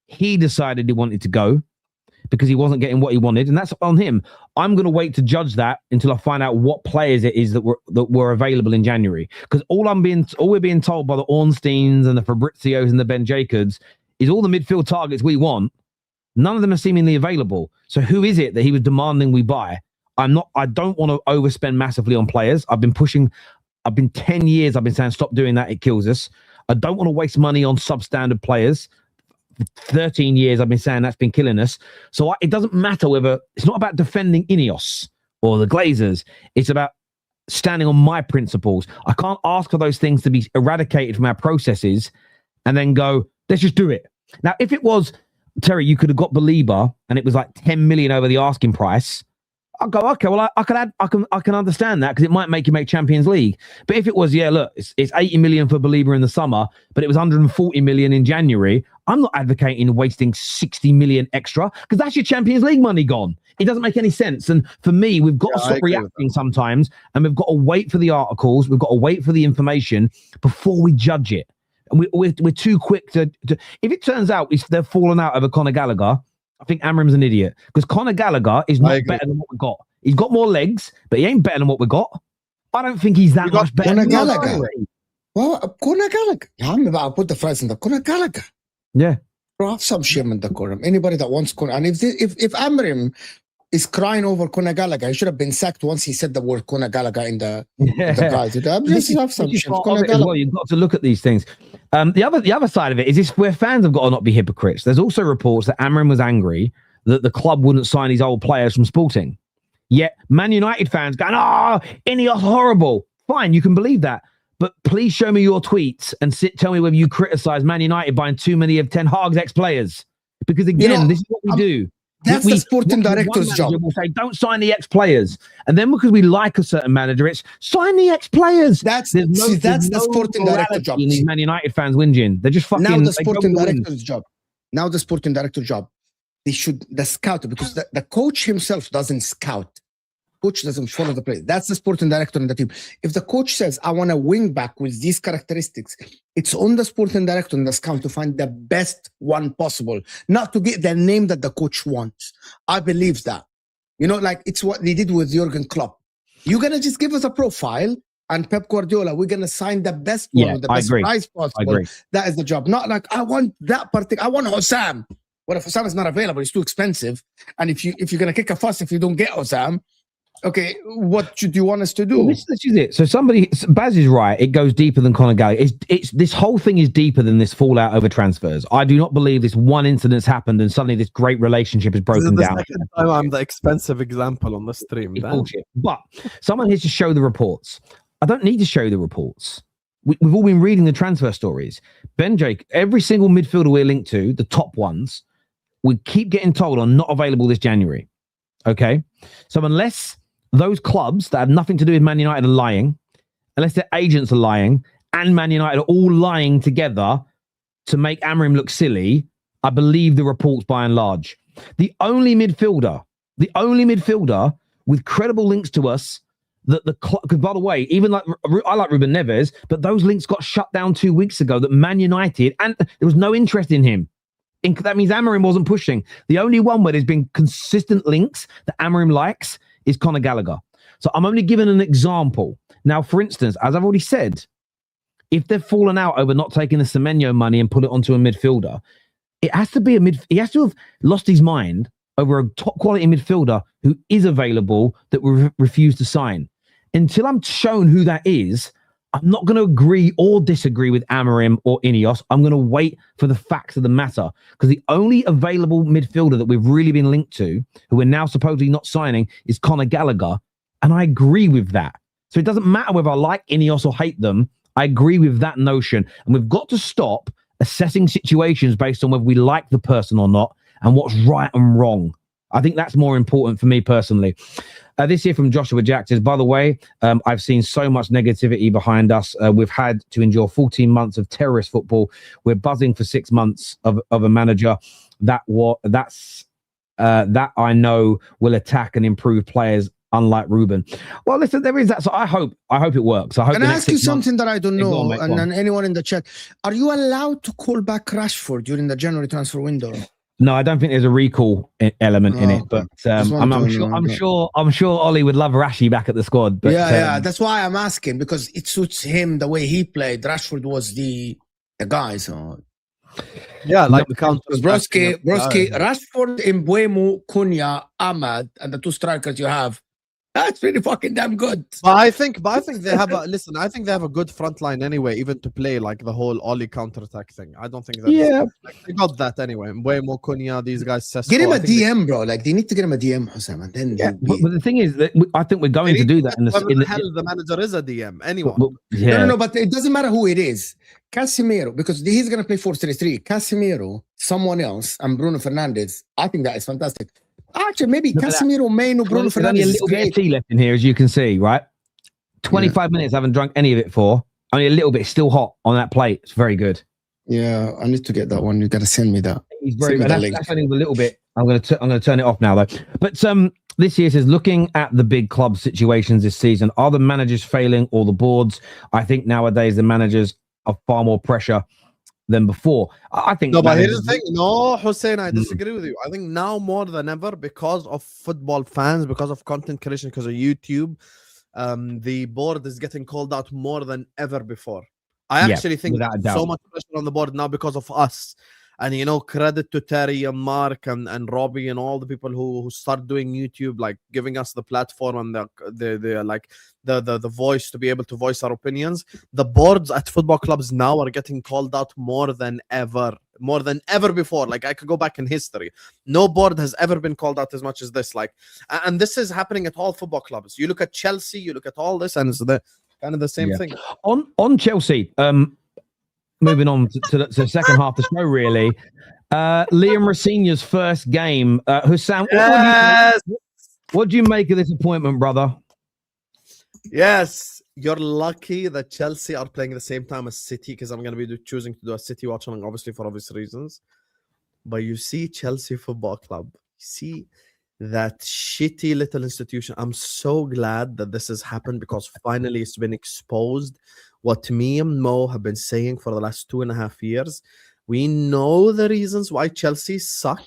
He decided he wanted to go because he wasn't getting what he wanted, and that's on him. I'm going to wait to judge that until I find out what players it is that were available in January. Because all we're being told by the Ornsteins and the Fabrizios and the Ben Jacobs is all the midfield targets we want. None of them are seemingly available. So who is it that he was demanding we buy? I don't want to overspend massively on players. I've been 10 years. I've been saying stop doing that. It kills us. I don't want to waste money on substandard players. 13 years I've been saying that's been killing us. So it doesn't matter whether it's not about defending Ineos or the Glazers. It's about standing on my principles. I can't ask for those things to be eradicated from our processes and then go, let's just do it. Now, if it was, Terry, you could have got Belieber and it was like 10 million over the asking price, I'll go, okay, well, I can understand that because it might make you make Champions League. But if it was, yeah, look, it's 80 million for Belieber in the summer, but it was 140 million in January, I'm not advocating wasting 60 million extra because that's your Champions League money gone. It doesn't make any sense. And for me, we've got to stop reacting sometimes, and we've got to wait for the articles. We've got to wait for the information before we judge it. And we're too quick to if it turns out they're falling out over Conor Gallagher, I think Amorim's an idiot because Conor Gallagher is not better than what we got. He's got more legs, but he ain't better than what we got. I don't think he's that much better. Conor Gallagher. Well, Conor Gallagher. I'll put the phrase in the Conor Gallagher. Yeah. Bro, have some shame in the quorum. Anybody that wants Conor, and if Amorim is crying over Conor Gallagher, he should have been sacked once he said the word Conor Gallagher in the guys. Just have some shame. Well, you've got to look at these things. The other side of it is this where fans have got to not be hypocrites. There's also reports that Amorim was angry that the club wouldn't sign his old players from Sporting. Yet Man United fans going, Ineos horrible. Fine, you can believe that. But please show me your tweets and tell me whether you criticize Man United buying too many of Ten Hag's ex-players. Because again, this is what we do. That's the sporting director's job. We'll say, don't sign the ex-players. And then because we like a certain manager, it's sign the ex-players. That's the sporting director's job. These Man United fans whinging. They're just fucking... Now the sporting director's job. They should scout, because the coach himself doesn't scout. Coach doesn't follow the play. That's the sporting director in the team. If the coach says, I want a wing back with these characteristics, it's on the sporting director in the scout to find the best one possible, not to get the name that the coach wants. I believe that. Like it's what they did with Jurgen Klopp. You're going to just give us a profile, and Pep Guardiola, we're going to sign the best one with the best price possible. That is the job. Not like, I want that particular, I want Osam. What if Osam is not available? It's too expensive. And if you're going to kick a fuss if you don't get Osam, okay, what do you want us to do? Well, this is it. So Baz is right. It goes deeper than Conor Gallagher. It's this whole thing is deeper than this fallout over transfers. I do not believe this one incident's happened and suddenly this great relationship is broken down. I'm the expensive example on the stream. It's bullshit. But someone has to show the reports. I don't need to show the reports. We've all been reading the transfer stories. Ben Jake, every single midfielder we're linked to, the top ones, we keep getting told are not available this January. Okay? So unless those clubs that have nothing to do with Man United are lying, unless their agents are lying, and Man United are all lying together to make Amorim look silly, I believe the reports by and large. The only midfielder with credible links to us that because by the way, even like I like Ruben Neves, but those links got shut down 2 weeks ago. That Man United, and there was no interest in him. That means Amorim wasn't pushing. The only one where there's been consistent links that Amorim likes is Conor Gallagher. So I'm only giving an example. Now, for instance, as I've already said, if they've fallen out over not taking the Semenyo money and put it onto a midfielder, it has to be he has to have lost his mind over a top quality midfielder who is available that we refuse to sign. Until I'm shown who that is, I'm not going to agree or disagree with Amorim or Ineos. I'm going to wait for the facts of the matter, because the only available midfielder that we've really been linked to, who we're now supposedly not signing, is Conor Gallagher. And I agree with that. So it doesn't matter whether I like Ineos or hate them. I agree with that notion. And we've got to stop assessing situations based on whether we like the person or not and what's right and wrong. I think that's more important for me personally. This here from Joshua Jack says, by the way, I've seen so much negativity behind us. We've had to endure 14 months of terrorist football. We're buzzing for 6 months of a manager that I know will attack and improve players, unlike Ruben. Well, listen, there is that. So I hope it works. I hope. Can I ask you something that I don't know, and anyone in the chat? Are you allowed to call back Rashford during the January transfer window? No, I don't think there's a recall element in it, but I'm sure Ollie would love Rashi back at the squad. But, yeah, that's why I'm asking, because it suits him the way he played. Rashford was the guy, so yeah, like the counter. Broski, Rashford, Mbeumo, Cunha, Ahmad, and the two strikers you have. That's pretty fucking damn good. But I think they have I think they have a good front line anyway, even to play like the whole Oli counter-attack thing. I don't think that they got that anyway. Mbeumo, Cunha, these guys. Get him a DM, bro. Like they need to get him a DM, Hosam, and then. Yeah, but the thing is that I think we're going to do that. The manager is a DM. Anyone? No, but it doesn't matter who it is. Casemiro, because he's gonna play 4-3-3. Casemiro, someone else, and Bruno Fernandes. I think that is fantastic. Actually, maybe Casemiro, Maino, Bruno Fernandes. Only a little bit of tea left in here, as you can see, right? 25 minutes, I haven't drunk any of it for. Only a little bit, still hot on that plate. It's very good. Yeah, I need to get that one. You got to send me that. He's very good. That's only a little bit. I'm going to turn it off now, though. But this year says, looking at the big club situations this season, are the managers failing or the boards? I think nowadays the managers are far more pressure than before. I think. No, but here's the thing. No, Hussein, I disagree with you. I think now more than ever, because of football fans, because of content creation, because of YouTube, the board is getting called out more than ever before. I actually think so much pressure on the board now because of us. And credit to Terry and Mark and Robbie and all the people who start doing YouTube, like giving us the platform and the voice to be able to voice our opinions. The boards at football clubs now are getting called out more than ever. more than ever before. Like I could go back in history. No board has ever been called out as much as this. Like, and this is happening at all football clubs. You look at Chelsea, you look at all this, and it's kind of the same thing. On Chelsea, moving on to the second half of the show, really. Liam Rosenior's first game. Hussam, what do you make of this appointment, brother? Yes, you're lucky that Chelsea are playing at the same time as City, because I'm going to be choosing to do a City watch along, obviously for obvious reasons. But you see Chelsea Football Club, you see that shitty little institution. I'm so glad that this has happened, because finally it's been exposed what me and Mo have been saying for the last 2.5 years. We know the reasons why Chelsea suck.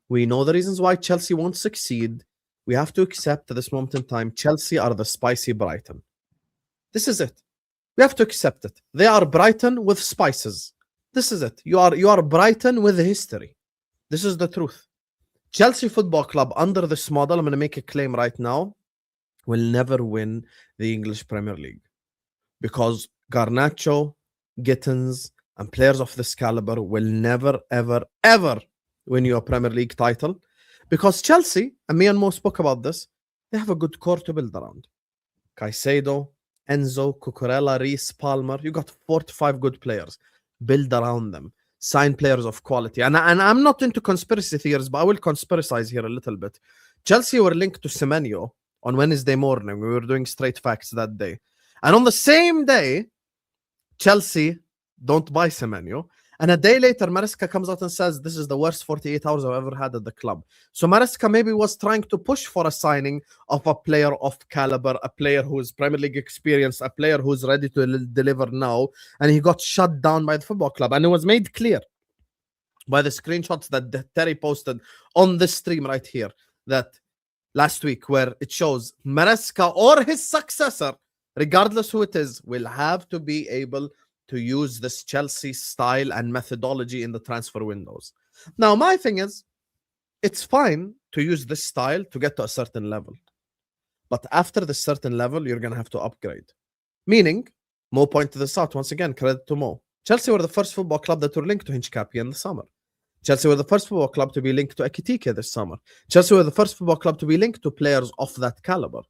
We know the reasons why Chelsea won't succeed. We have to accept at this moment in time, Chelsea are the spicy Brighton. This is it. We have to accept it. They are Brighton with spices. This is it. You are Brighton with history. This is the truth. Chelsea Football Club, under this model, I'm going to make a claim right now, will never win the English Premier League. Because Garnacho, Gittins, and players of this caliber will never, ever, ever win you a Premier League title. Because Chelsea, and me and Mo spoke about this, they have a good core to build around. Caicedo, Enzo, Cucurella, Reece, Palmer. You got 4 to 5 good players. Build around them. Sign players of quality. And I'm not into conspiracy theories, but I will conspiracize here a little bit. Chelsea were linked to Semenyo on Wednesday morning. We were doing straight facts that day. And on the same day, Chelsea don't buy Semenyo. And a day later, Maresca comes out and says, this is the worst 48 hours I've ever had at the club. So Maresca maybe was trying to push for a signing of a player of caliber, a player who's Premier League experienced, a player who's ready to deliver now. And he got shut down by the football club. And it was made clear by the screenshots that Terry posted on this stream right here, that last week, where it shows Maresca or his successor, regardless who it is, will have to be able to use this Chelsea style and methodology in the transfer windows. Now, my thing is, it's fine to use this style to get to a certain level. But after the certain level, you're going to have to upgrade. Meaning, Mo pointed this out once again, credit to Mo. Chelsea were the first football club that were linked to Hinchcapi in the summer. Chelsea were the first football club to be linked to Ekitike this summer. Chelsea were the first football club to be linked to players of that caliber.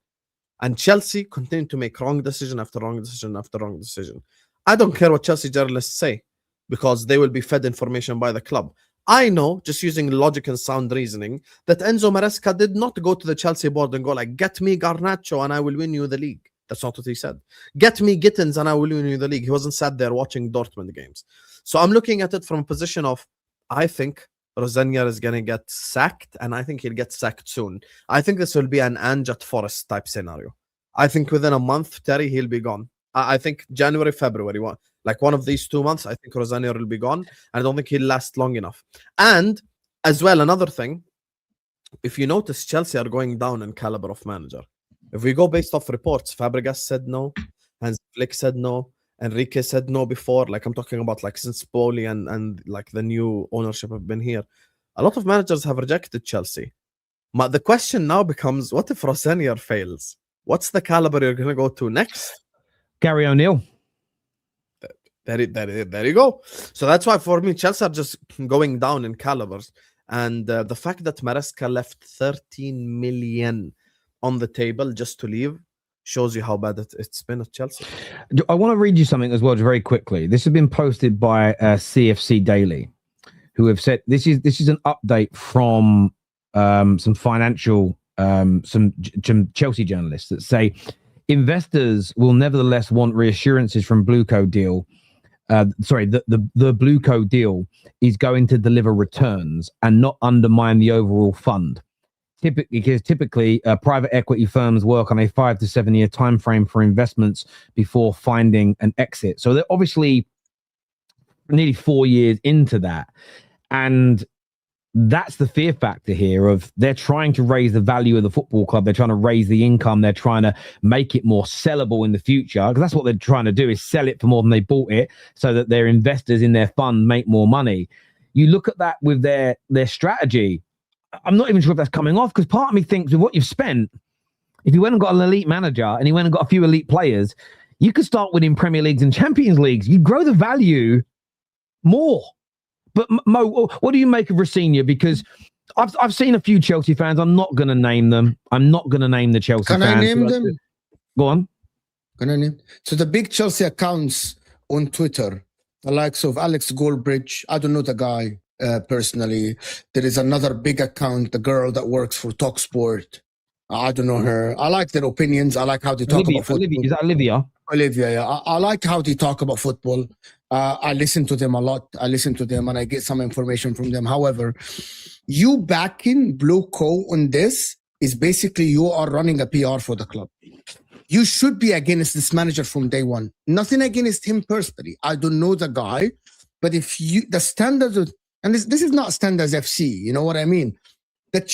And Chelsea continued to make wrong decision after wrong decision after wrong decision. I don't care what Chelsea journalists say, because they will be fed information by the club. I know, just using logic and sound reasoning, that Enzo Maresca did not go to the Chelsea board and go like, get me Garnacho and I will win you the league. That's not what he said. Get me Gittins and I will win you the league. He wasn't sat there watching Dortmund games. So I'm looking at it from a position of, I think Rosenior is going to get sacked, and I think he'll get sacked soon. I think this will be an Anjat Forest type scenario. I think within a month, Terry, he'll be gone. I think January, February, one of these 2 months, I think Rosenior will be gone. I don't think he'll last long enough. And as well, another thing, if you notice, Chelsea are going down in caliber of manager. If we go based off reports, Fabregas said no, Hans Flick said no, Enrique said no before. Like I'm talking about like since Poli and like the new ownership have been here. A lot of managers have rejected Chelsea. But the question now becomes, what if Rosenior fails? What's the caliber you're going to go to next? Gary O'Neill. There you go. So that's why for me, Chelsea are just going down in calibers. And the fact that Maresca left 13 million on the table just to leave shows you how bad it's been at Chelsea. I want to read you something as well, very quickly. This has been posted by CFC Daily, who have said this is an update from some financial, some Chelsea journalists that say investors will nevertheless want reassurances from Blueco deal. The Blueco deal is going to deliver returns and not undermine the overall fund. Typically, private equity firms work on a 5 to 7 year time frame for investments before finding an exit. So they're obviously nearly 4 years into that, and that's the fear factor here of they're trying to raise the value of the football club. They're trying to raise the income. They're trying to make it more sellable in the future, because that's what they're trying to do, is sell it for more than they bought it so that their investors in their fund make more money. You look at that with their strategy. I'm not even sure if that's coming off, because part of me thinks with what you've spent, if you went and got an elite manager and you went and got a few elite players, you could start winning Premier Leagues and Champions Leagues. You'd grow the value more. But Mo, what do you make of Rosenior? Because I've seen a few Chelsea fans. I'm not going to name them. I'm not going to name the Chelsea Can fans. I name them? Go on. Can I name? So the big Chelsea accounts on Twitter, the likes of Alex Goldbridge. I don't know the guy personally. There is another big account, the girl that works for TalkSport. I don't know her. I like their opinions. I like how they talk about football. Is that Olivia? Olivia, yeah. I like how they talk about football. I listen to them a lot. I listen to them and I get some information from them. However, you backing Blue Co on this is basically you are running a PR for the club. You should be against this manager from day one. Nothing against him personally. I don't know the guy, but if you the standards of, and this is not standards FC, you know what I mean? That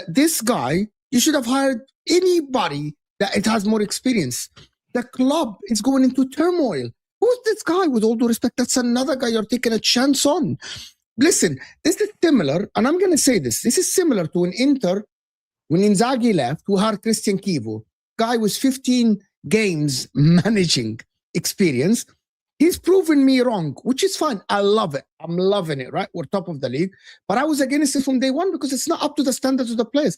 this guy, you should have hired anybody that it has more experience. The club is going into turmoil. Who's this guy? With all due respect, that's another guy you're taking a chance on. Listen, this is similar, and I'm going to say this. This is similar to an Inter when Inzaghi left, who hired Christian Kivo. Guy with 15 games managing experience. He's proven me wrong, which is fine. I love it. I'm loving it, right? We're top of the league. But I was against it from day one because it's not up to the standards of the players.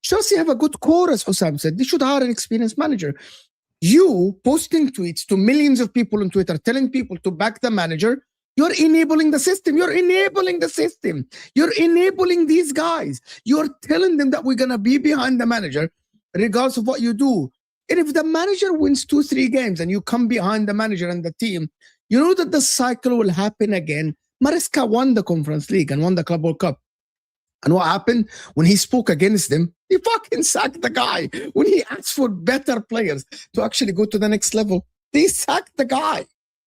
Chelsea have a good core, as Hussam said. They should hire an experienced manager. You posting tweets to millions of people on Twitter, telling people to back the manager, you're enabling the system. You're enabling the system. You're enabling these guys. You're telling them that we're going to be behind the manager regardless of what you do. And if the manager wins 2-3 games and you come behind the manager and the team, you know that the cycle will happen again. Maresca won the Conference League and won the Club World Cup. And what happened? When he spoke against them, he fucking sacked the guy. When he asked for better players to actually go to the next level, they sacked the guy.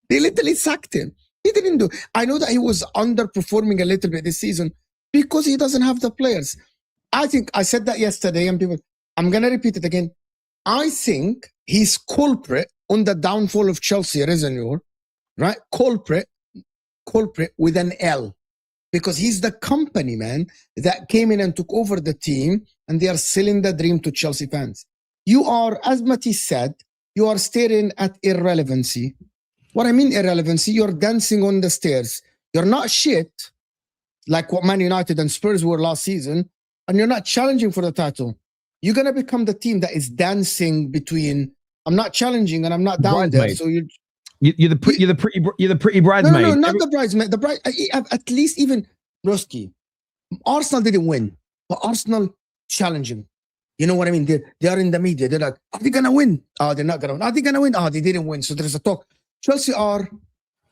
They literally sacked him. He didn't do. I know that he was underperforming a little bit this season because he doesn't have the players. I think I said that yesterday, and people, I'm going to repeat it again. I think he's culprit on the downfall of Chelsea, Rosenior, right? Culprit with an L. Because he's the company, man, that came in and took over the team, and they are selling the dream to Chelsea fans. You are, as Mati said, you are staring at irrelevancy. What I mean irrelevancy, you're dancing on the stairs. You're not shit, like what Man United and Spurs were last season, and you're not challenging for the title. You're going to become the team that is dancing between, I'm not challenging and I'm not down there. So you're the pretty bridesmaid. No, not the bridesmaid. The bride, at least even Roski. Arsenal didn't win, but Arsenal challenging. You know what I mean? They are in the media. They're like, are they gonna win? Oh, they're not gonna win. Are they gonna win? Oh, they didn't win. So there's a talk. Chelsea are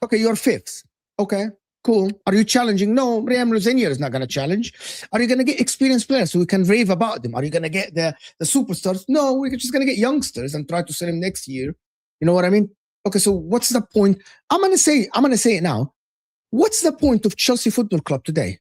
okay. You're fifth. Okay, cool. Are you challenging? No, Rosenior is not gonna challenge. Are you gonna get experienced players so we can rave about them? Are you gonna get the superstars? No, we're just gonna get youngsters and try to sell them next year. You know what I mean? Okay, so what's the point? I'm gonna say it now. What's the point of Chelsea Football Club today?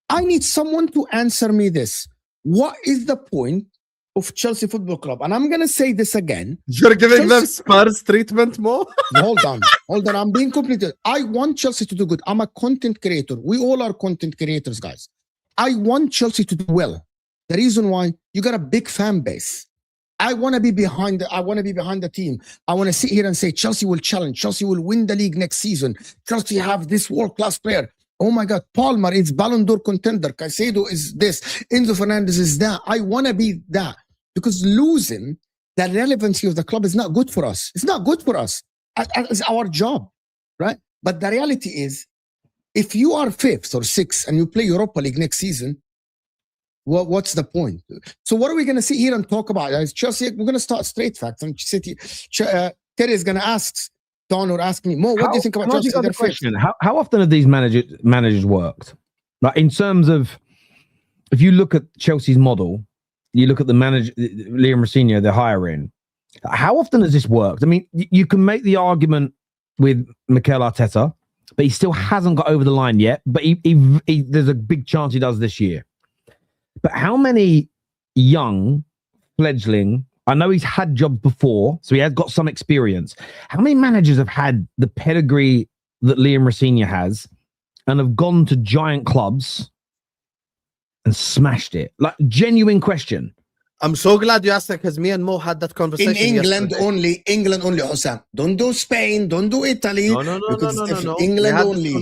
I need someone to answer me this. What is the point of Chelsea Football Club? And I'm gonna say this again. You're giving them Spurs treatment more? Hold on. I'm being completed. I want Chelsea to do good. I'm a content creator. We all are content creators, guys. I want Chelsea to do well. The reason why, you got a big fan base. I want to be behind the team. I want to sit here and say Chelsea will challenge. Chelsea will win the league next season. Chelsea have this world-class player. Oh my God, Palmer is Ballon d'Or contender. Caicedo is this. Enzo Fernandez is that. I want to be that. Because losing the relevancy of the club is not good for us. It's not good for us. It's our job, right? But the reality is, if you are 5th or 6th and you play Europa League next season, what's the point? So what are we going to sit here and talk about? As Chelsea, we're going to start straight facts. And Terry is going to ask Don or ask me, Mo, what do you think about Chelsea? Question. How often have these managers worked? Like in terms of, if you look at Chelsea's model, you look at the manager, Liam Rosenior, they're hiring. How often has this worked? I mean, you can make the argument with Mikel Arteta, but he still hasn't got over the line yet. But there's a big chance he does this year. But how many young fledgling, I know he's had jobs before, so he has got some experience. How many managers have had the pedigree that Liam Rosenior has and have gone to giant clubs and smashed it? Like, genuine question. I'm so glad you asked that, because me and Mo had that conversation. In England yesterday. England only, Hussam. Don't do Spain, don't do Italy. No. England only.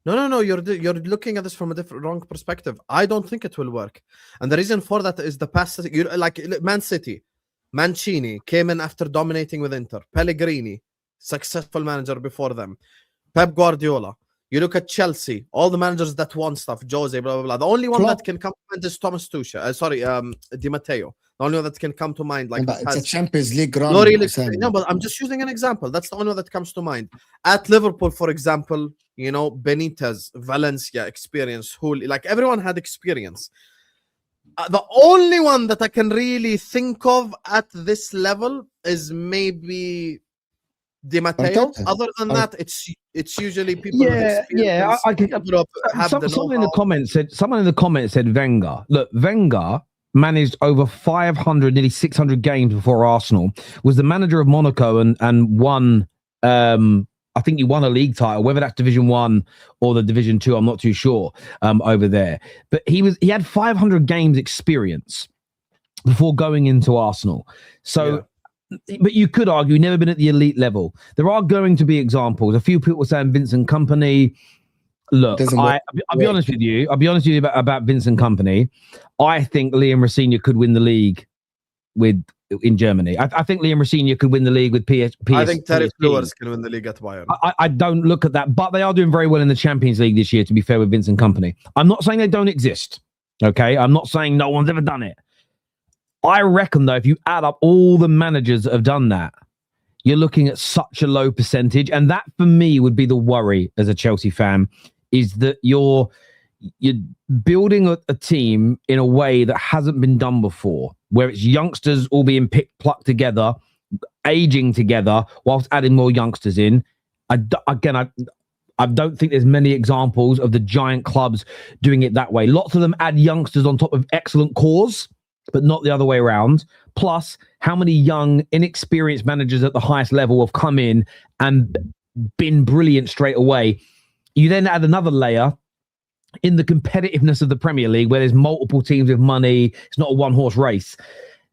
No. You're looking at this from a different wrong perspective. I don't think it will work, and the reason for that is the past. You like Man City, Mancini came in after dominating with Inter. Pellegrini, successful manager before them. Pep Guardiola. You look at Chelsea, all the managers that won stuff, Jose, blah blah blah. The only one that can come to mind is Thomas Tuchel. Di Matteo. The only one that can come to mind, like But it's a Champions League run. no, really, no, but I'm just using an example. That's the only one that comes to mind. At Liverpool, for example, you know, Benitez, Valencia, experience, Hooli, like everyone had experience. The only one that I can really think of at this level is maybe Di Matteo. Other than that, it's usually people. Someone in the comments said Wenger. Look, Wenger managed over 500, nearly 600 games before Arsenal. Was the manager of Monaco and won. I think he won a league title, whether that's Division 1 or the Division 2, I'm not too sure over there. But he had 500 games experience before going into Arsenal. So, but you could argue never been at the elite level. There are going to be examples. A few people saying Vincent Kompany. Look, I'll be honest with you. I'll be honest with you about Vincent Kompany. I think Liam Rosenior could win the league in Germany. I think Liam Rosenior could win the league with PS. I think Terry Flowers can win the league at Bayern. I don't look at that, but they are doing very well in the Champions League this year, to be fair, with Vincent Kompany. I'm not saying they don't exist, okay? I'm not saying no one's ever done it. I reckon, though, if you add up all the managers that have done that, you're looking at such a low percentage. And that, for me, would be the worry as a Chelsea fan, is that you're building a team in a way that hasn't been done before, where it's youngsters all being plucked together, aging together, whilst adding more youngsters in. I don't think there's many examples of the giant clubs doing it that way. Lots of them add youngsters on top of excellent cores, but not the other way around. Plus, how many young, inexperienced managers at the highest level have come in and been brilliant straight away. You then add another layer in the competitiveness of the Premier League, where there's multiple teams with money. It's not a one-horse race.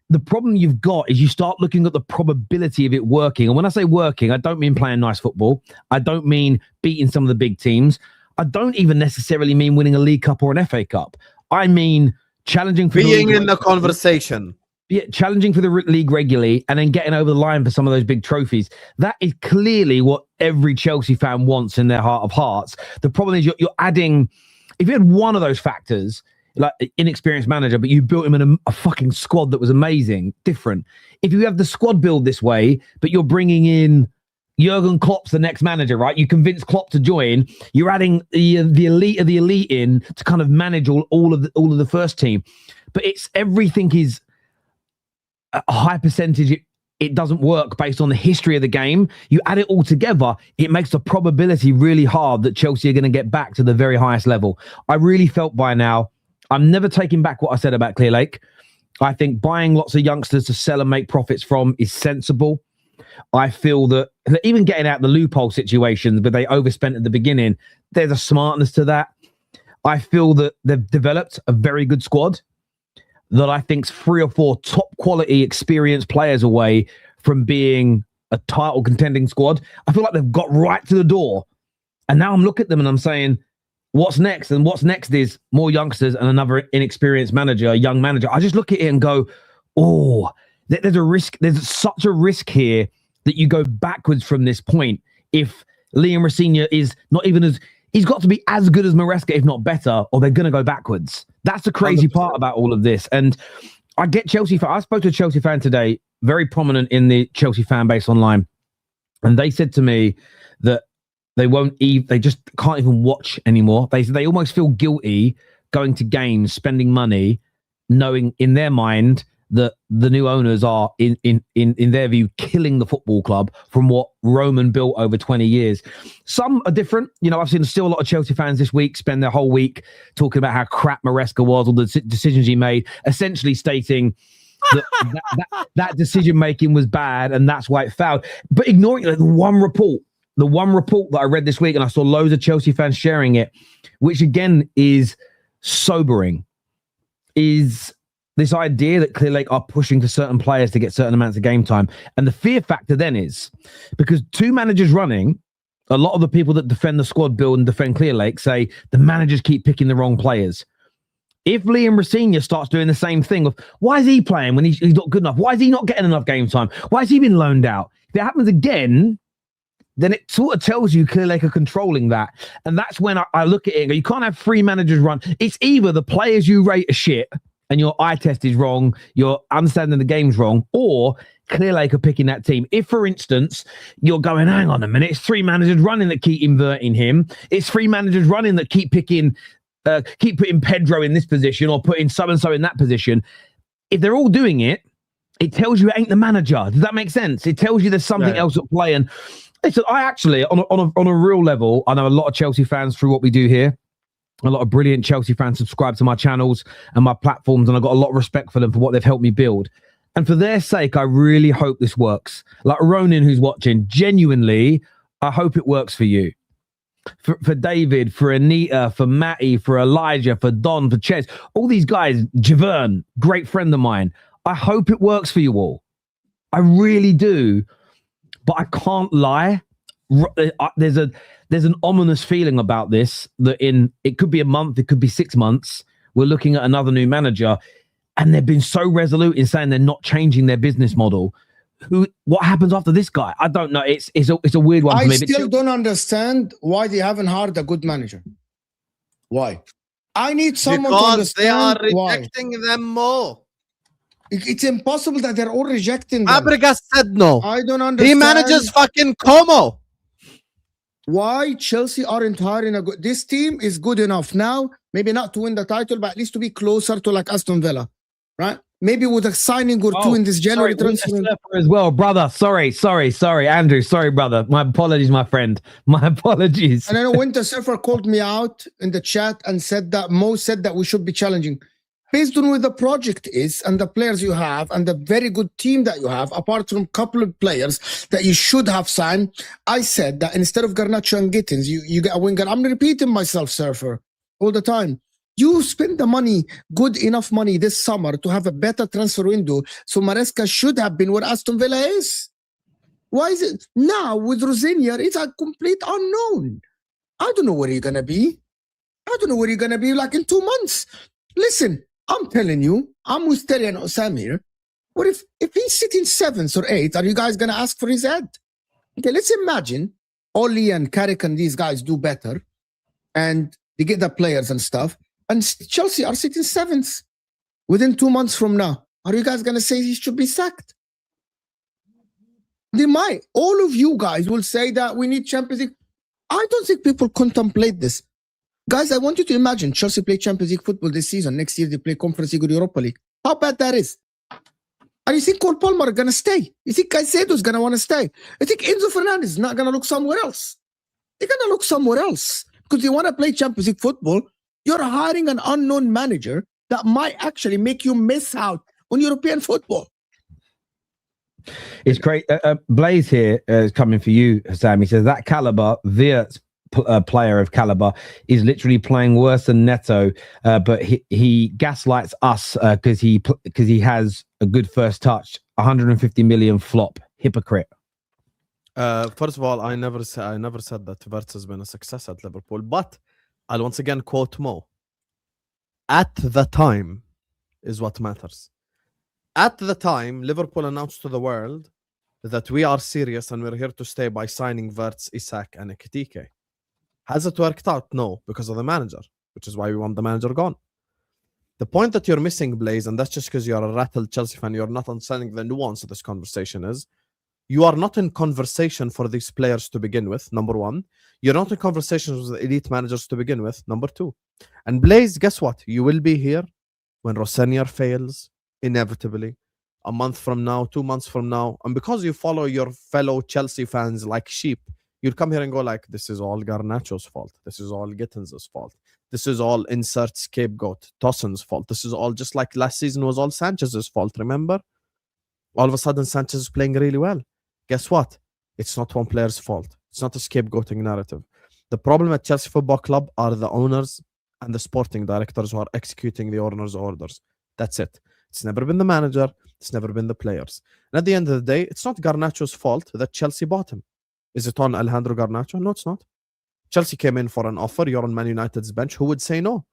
The problem you've got is you start looking at the probability of it working. And when I say working, I don't mean playing nice football. I don't mean beating some of the big teams. I don't even necessarily mean winning a League Cup or an FA Cup. I mean challenging for being in the conversation. Yeah, challenging for the league regularly and then getting over the line for some of those big trophies. That is clearly what every Chelsea fan wants in their heart of hearts. The problem is you're adding, if you had one of those factors, like inexperienced manager, but you built him in a fucking squad that was amazing, different. If you have the squad build this way, but you're bringing in Jurgen Klopp's the next manager, right? You convince Klopp to join. You're adding the elite of the elite in to kind of manage all of the first team. But everything is a high percentage. It doesn't work based on the history of the game. You add it all together, it makes the probability really hard that Chelsea are going to get back to the very highest level. I really felt by now, I'm never taking back what I said about Clear Lake. I think buying lots of youngsters to sell and make profits from is sensible. I feel that even getting out the loophole situations where they overspent at the beginning, there's a smartness to that. I feel that they've developed a very good squad that I think's 3 or 4 top quality experienced players away from being a title contending squad. I feel like they've got right to the door. And now I'm looking at them and I'm saying, what's next? And what's next is more youngsters and another inexperienced manager, a young manager. I just look at it and go, oh, there's a risk. There's such a risk here that you go backwards from this point. If Liam Rosenior is not even as, he's got to be as good as Maresca, if not better, or they're going to go backwards. That's the crazy 100%. Part about all of this. And I get Chelsea. I spoke to a Chelsea fan today, very prominent in the Chelsea fan base online. And they said to me that they just can't even watch anymore. They almost feel guilty going to games, spending money, knowing in their mind that the new owners are in their view killing the football club from what Roman built over 20 years. Some are different. You know, I've seen still a lot of Chelsea fans this week spend their whole week talking about how crap Maresca was, or the decisions he made, essentially stating that decision making was bad and that's why it failed. But ignoring the one report that I read this week, and I saw loads of Chelsea fans sharing it, which again is sobering, is this idea that Clear Lake are pushing for certain players to get certain amounts of game time. And the fear factor then is, because 2 managers running, A lot of the people that defend the squad build and defend Clear Lake say the managers keep picking the wrong players. If Liam Rosenior starts doing the same thing of why is he playing when he's not good enough? Why is he not getting enough game time? Why has he been loaned out? If it happens again, then it sort of tells you Clear Lake are controlling that. And that's when I look at it and go, you can't have 3 managers run. It's either the players you rate are shit and your eye test is wrong, your understanding the game's wrong, or Clear Lake are picking that team. If, for instance, you're going, hang on a minute, it's 3 managers running that keep inverting him. It's 3 managers running that keep putting Pedro in this position or putting so-and-so in that position. If they're all doing it, it tells you it ain't the manager. Does that make sense? It tells you there's something else at play. And listen, I actually, on a real level, I know a lot of Chelsea fans through what we do here. A lot of brilliant Chelsea fans subscribe to my channels and my platforms, and I've got a lot of respect for them for what they've helped me build. And for their sake, I really hope this works. Like Ronan, who's watching, genuinely, I hope it works for you. For David, for Anita, for Matty, for Elijah, for Don, for Ches, all these guys, Javern, great friend of mine. I hope it works for you all. I really do. But I can't lie. There's an ominous feeling about this that it could be a month, it could be 6 months. We're looking at another new manager, and they've been so resolute in saying they're not changing their business model. What happens after this guy? I don't know. It's a weird one for me. I still don't understand why they haven't hired a good manager. Why? I need someone to understand they are rejecting them more. It's impossible that they're all rejecting them. Fabregas said no. I don't understand. He manages fucking Como. Why Chelsea aren't hiring a good... This team is good enough now, maybe not to win the title, but at least to be closer to like Aston Villa, right? Maybe with a signing or two in this January transfer as well, brother. Sorry, Andrew. Sorry, brother. My apologies, my friend. My apologies. And I know Winter Surfer called me out in the chat and said that Mo said that we should be challenging. Based on where the project is and the players you have and the very good team that you have, apart from a couple of players that you should have signed, I said that instead of Garnacho and Gittins, you get a winger. I'm repeating myself, Surfer, all the time. You spend the money, good enough money this summer to have a better transfer window. So Maresca should have been where Aston Villa is. Why is it now with Rosenior? It's a complete unknown. I don't know where you're going to be. I don't know where you're going to be like in 2 months. Listen, I'm telling you, I'm with Terry and Osam here. What if he's sitting 7th or 8th, are you guys going to ask for his head? Okay, let's imagine Oli and Carrick and these guys do better and they get the players and stuff. And Chelsea are sitting 7th within 2 months from now. Are you guys going to say he should be sacked? They might. All of you guys will say that we need Champions League. I don't think people contemplate this. Guys, I want you to imagine Chelsea play Champions League football this season. Next year, they play Conference League or Europa League. How bad that is. And you think Cole Palmer is going to stay? You think Caicedo is going to want to stay? You think Enzo Fernandez is not going to look somewhere else? They're going to look somewhere else because they want to play Champions League football. You're hiring an unknown manager that might actually make you miss out on European football. It's great. Blaze here is coming for you, Sam. He says that caliber, Wirtz player of caliber, is literally playing worse than Neto, but he gaslights us because he has a good first touch. 150 million flop. Hypocrite. First of all, I never said that Wirtz has been a success at Liverpool, but I'll once again quote Mo. At the time is what matters. At the time, Liverpool announced to the world that we are serious and we're here to stay by signing Wirtz, Isak, and Ekitike. Has it worked out? No, because of the manager, which is why we want the manager gone. The point that you're missing, Blaze, and that's just because you're a rattled Chelsea fan, you're not understanding the nuance of this conversation, is you are not in conversation for these players to begin with, number one. You're not in conversations with elite managers to begin with, number two. And Blaze, guess what? You will be here when Rosenior fails, inevitably, a month from now, 2 months from now. And because you follow your fellow Chelsea fans like sheep, you'll come here and go like, this is all Garnacho's fault. This is all Gittins' fault. This is all insert scapegoat, Tossen's fault. This is all just like last season was all Sanchez's fault, remember? All of a sudden, Sanchez is playing really well. Guess what? It's not one player's fault. It's not a scapegoating narrative. The problem at Chelsea Football Club are the owners and the sporting directors who are executing the owner's orders. That's it. It's never been the manager. It's never been the players. And at the end of the day, it's not Garnacho's fault that Chelsea bought him. Is it on Alejandro Garnacho? No, it's not. Chelsea came in for an offer. You're on Man United's bench. Who would say no?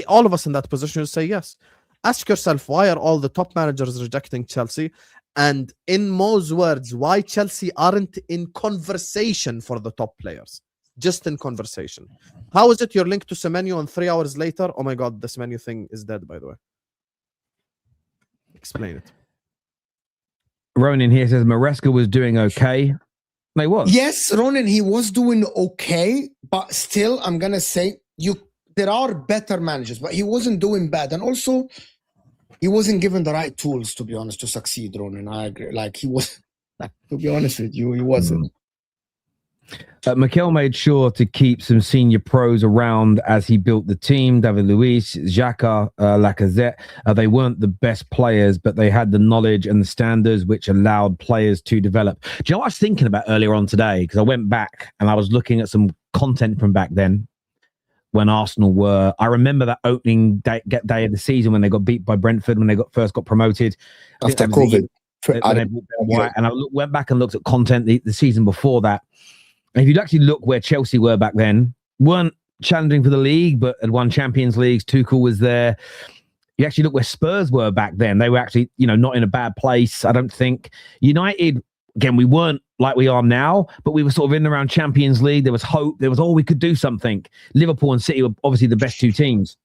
All of us in that position would say yes. Ask yourself, why are all the top managers rejecting Chelsea? And in Mo's words, why Chelsea aren't in conversation for the top players? Just in conversation. How is it you're linked to Semenyo and 3 hours later? Oh my God, the Semenyo thing is dead, by the way. Explain it. Ronan here says Maresca was doing okay. No, he was. Yes, Ronan, he was doing okay, but still, I'm gonna say there are better managers, but he wasn't doing bad, and also he wasn't given the right tools, to be honest, to succeed. Ronan, I agree. Like he was, to be honest with you, he wasn't. Mikel made sure to keep some senior pros around as he built the team. David Luiz, Xhaka, Lacazette. They weren't the best players, but they had the knowledge and the standards which allowed players to develop. Do you know what I was thinking about earlier on today? Because I went back and I was looking at some content from back then when Arsenal were... I remember that opening day of the season when they got beat by Brentford, when they first got promoted. After COVID. And I went back and looked at content the season before that. And if you actually look where Chelsea were back then, weren't challenging for the league, but had won Champions Leagues. Tuchel was there. You actually look where Spurs were back then. They were actually, not in a bad place, I don't think. United, again, we weren't like we are now, but we were sort of in and around Champions League. There was hope. There was, we could do something. Liverpool and City were obviously the best two teams.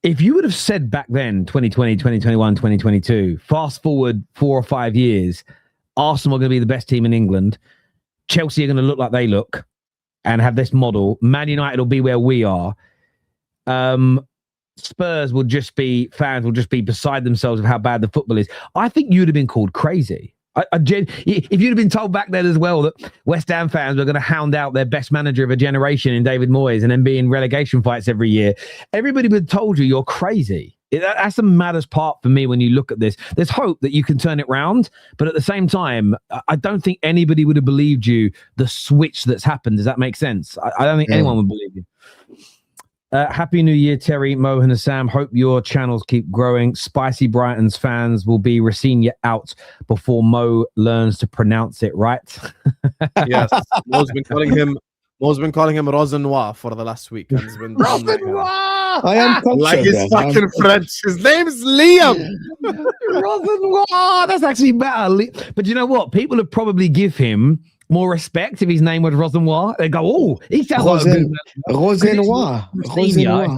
If you would have said back then, 2020, 2021, 2022, fast forward 4 or 5 years, Arsenal are going to be the best team in England. Chelsea are going to look like they look and have this model. Man United will be where we are. Spurs will just be, fans will just be beside themselves of how bad the football is. I think you'd have been called crazy. If you'd have been told back then as well that West Ham fans were going to hound out their best manager of a generation in David Moyes and then be in relegation fights every year, everybody would have told you you're crazy. That's the maddest part for me when you look at this. There's hope that you can turn it round, but at the same time, I don't think anybody would have believed you the switch that's happened. Does that make sense? I don't think anyone would believe you. Happy New Year, Terry, Mo, and Sam. Hope your channels keep growing. Spicy Brighton's fans will be Rosenior out before Mo learns to pronounce it right. Yes, Mo's been calling him Rosenior for the last week. And it's been Rosenior! I am cultured, like his fucking French. His name's Liam. Rosenior! That's actually better. But you know what? People would probably give him more respect if his name was Rosenior. They go, oh, he sounds like a good Rosenior.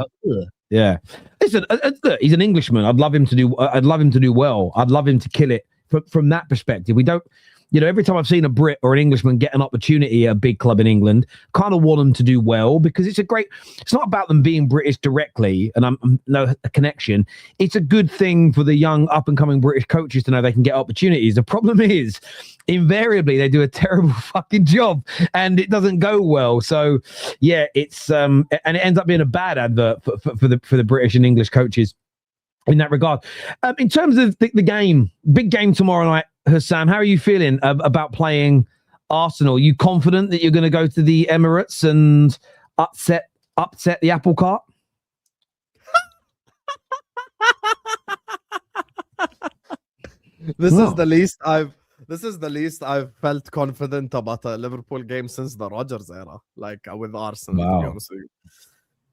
Yeah. Listen, look, he's an Englishman. I'd love him to do well. I'd love him to kill it from that perspective. We don't, every time I've seen a Brit or an Englishman get an opportunity at a big club in England, kind of want them to do well because it's not about them being British directly and I'm no connection. It's a good thing for the young up and coming British coaches to know they can get opportunities. The problem is invariably they do a terrible fucking job and it doesn't go well. So yeah, it's and it ends up being a bad advert for the British and English coaches in that regard. In terms of the game, big game tomorrow night, Hussam, how are you feeling about playing Arsenal? Are you confident that you're going to go to the Emirates and upset the apple cart? This is the least I've felt confident about a Liverpool game since the Rodgers era, like with Arsenal. Wow. To be honest with you.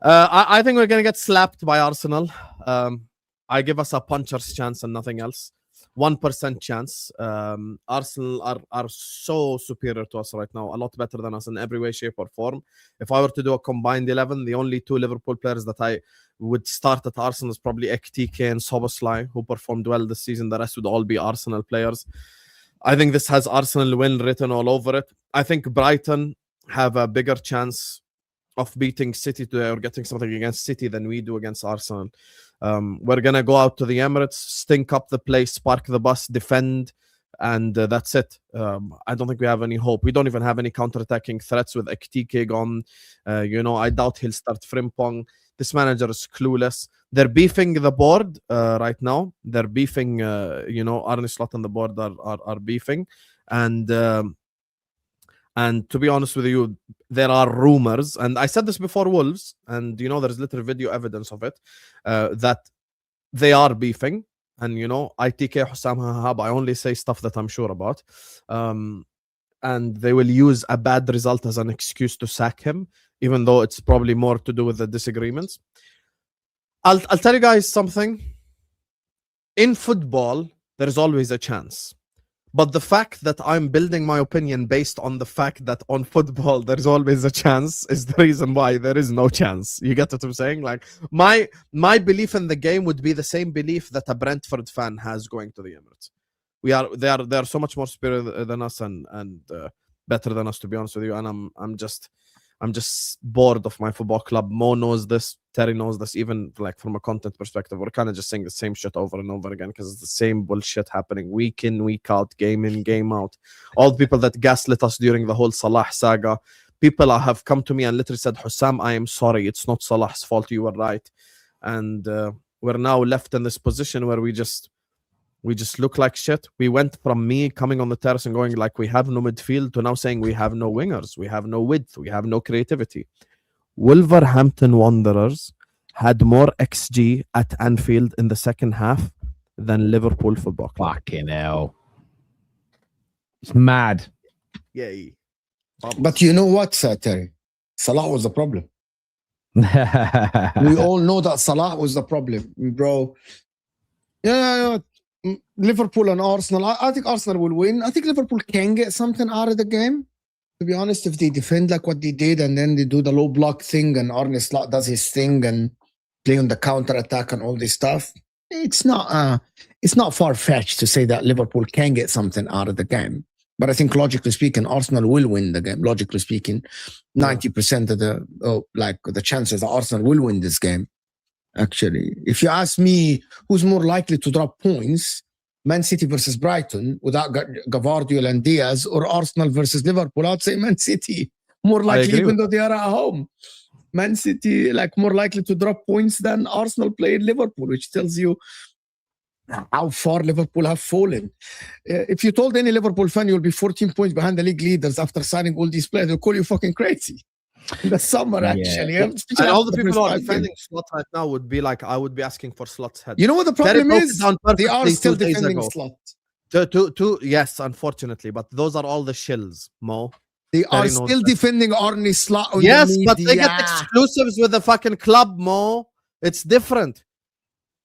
I think we're going to get slapped by Arsenal. I give us a puncher's chance and nothing else. 1% chance. Arsenal are so superior to us right now, a lot better than us in every way, shape, or form. If I were to do a combined 11, the only 2 Liverpool players that I would start at Arsenal is probably Ekitike and Szoboszlai, who performed well this season. The rest would all be Arsenal players. I think this has Arsenal win written all over it. I think Brighton have a bigger chance of beating City today or getting something against City than we do against Arsenal. We're going to go out to the Emirates, stink up the place, spark the bus, defend, and that's it. I don't think we have any hope. We don't even have any counter-attacking threats with Ekitike gone. I doubt he'll start Frimpong. This manager is clueless. They're beefing the board right now. They're beefing, Arne Slot and the board are beefing. And to be honest with you, there are rumors, and I said this before Wolves, and there's little video evidence of it, that they are beefing. And ITK Hussam Hahab, I only say stuff that I'm sure about. and they will use a bad result as an excuse to sack him, even though it's probably more to do with the disagreements. I'll tell you guys something. In football, there is always a chance. But the fact that I'm building my opinion based on the fact that on football there's always a chance is the reason why there is no chance. You get what I'm saying? Like my belief in the game would be the same belief that a Brentford fan has going to the Emirates. They are so much more superior than us and better than us, to be honest with you. And I'm just bored of my football club. Mo knows this, Terry knows this. Even like from a content perspective, we're kind of just saying the same shit over and over again because it's the same bullshit happening week in, week out, game in, game out. All the people that gaslit us during the whole Salah saga, people have come to me and literally said, Hussam, I am sorry, it's not Salah's fault, you were right. And we're now left in this position where we just look like shit. We went from me coming on the terrace and going like we have no midfield to now saying we have no wingers, we have no width, we have no creativity. Wolverhampton Wanderers had more XG at Anfield in the second half than Liverpool Football Club. Fucking hell. It's mad. Yay. But you know what, Terry? Salah was the problem. We all know that Salah was the problem, bro. Yeah. Liverpool and Arsenal. I think Arsenal will win. I think Liverpool can get something out of the game. To be honest, if they defend like what they did and then they do the low block thing and Arne Slot does his thing and play on the counter attack and all this stuff, it's not far-fetched to say that Liverpool can get something out of the game. But I think logically speaking, Arsenal will win the game. Logically speaking, 90% of the chances that Arsenal will win this game. Actually, if you ask me who's more likely to drop points, Man City versus Brighton without Gavardiol and Diaz, or Arsenal versus Liverpool, I'd say Man City more likely, even though they are at home. Man City like more likely to drop points than Arsenal played Liverpool, which tells you how far Liverpool have fallen. If you told any Liverpool fan you'll be 14 points behind the league leaders after signing all these players, they'll call you fucking crazy. In the summer, actually. And all the people who are defending Slot right now would be like, I would be asking for Slot's head. You know what the problem is? They are still defending Slot. Yes, unfortunately, but those are all the shills, Mo. They are still defending Arne Slot. Yes, but they get exclusives with the fucking club, Mo. It's different.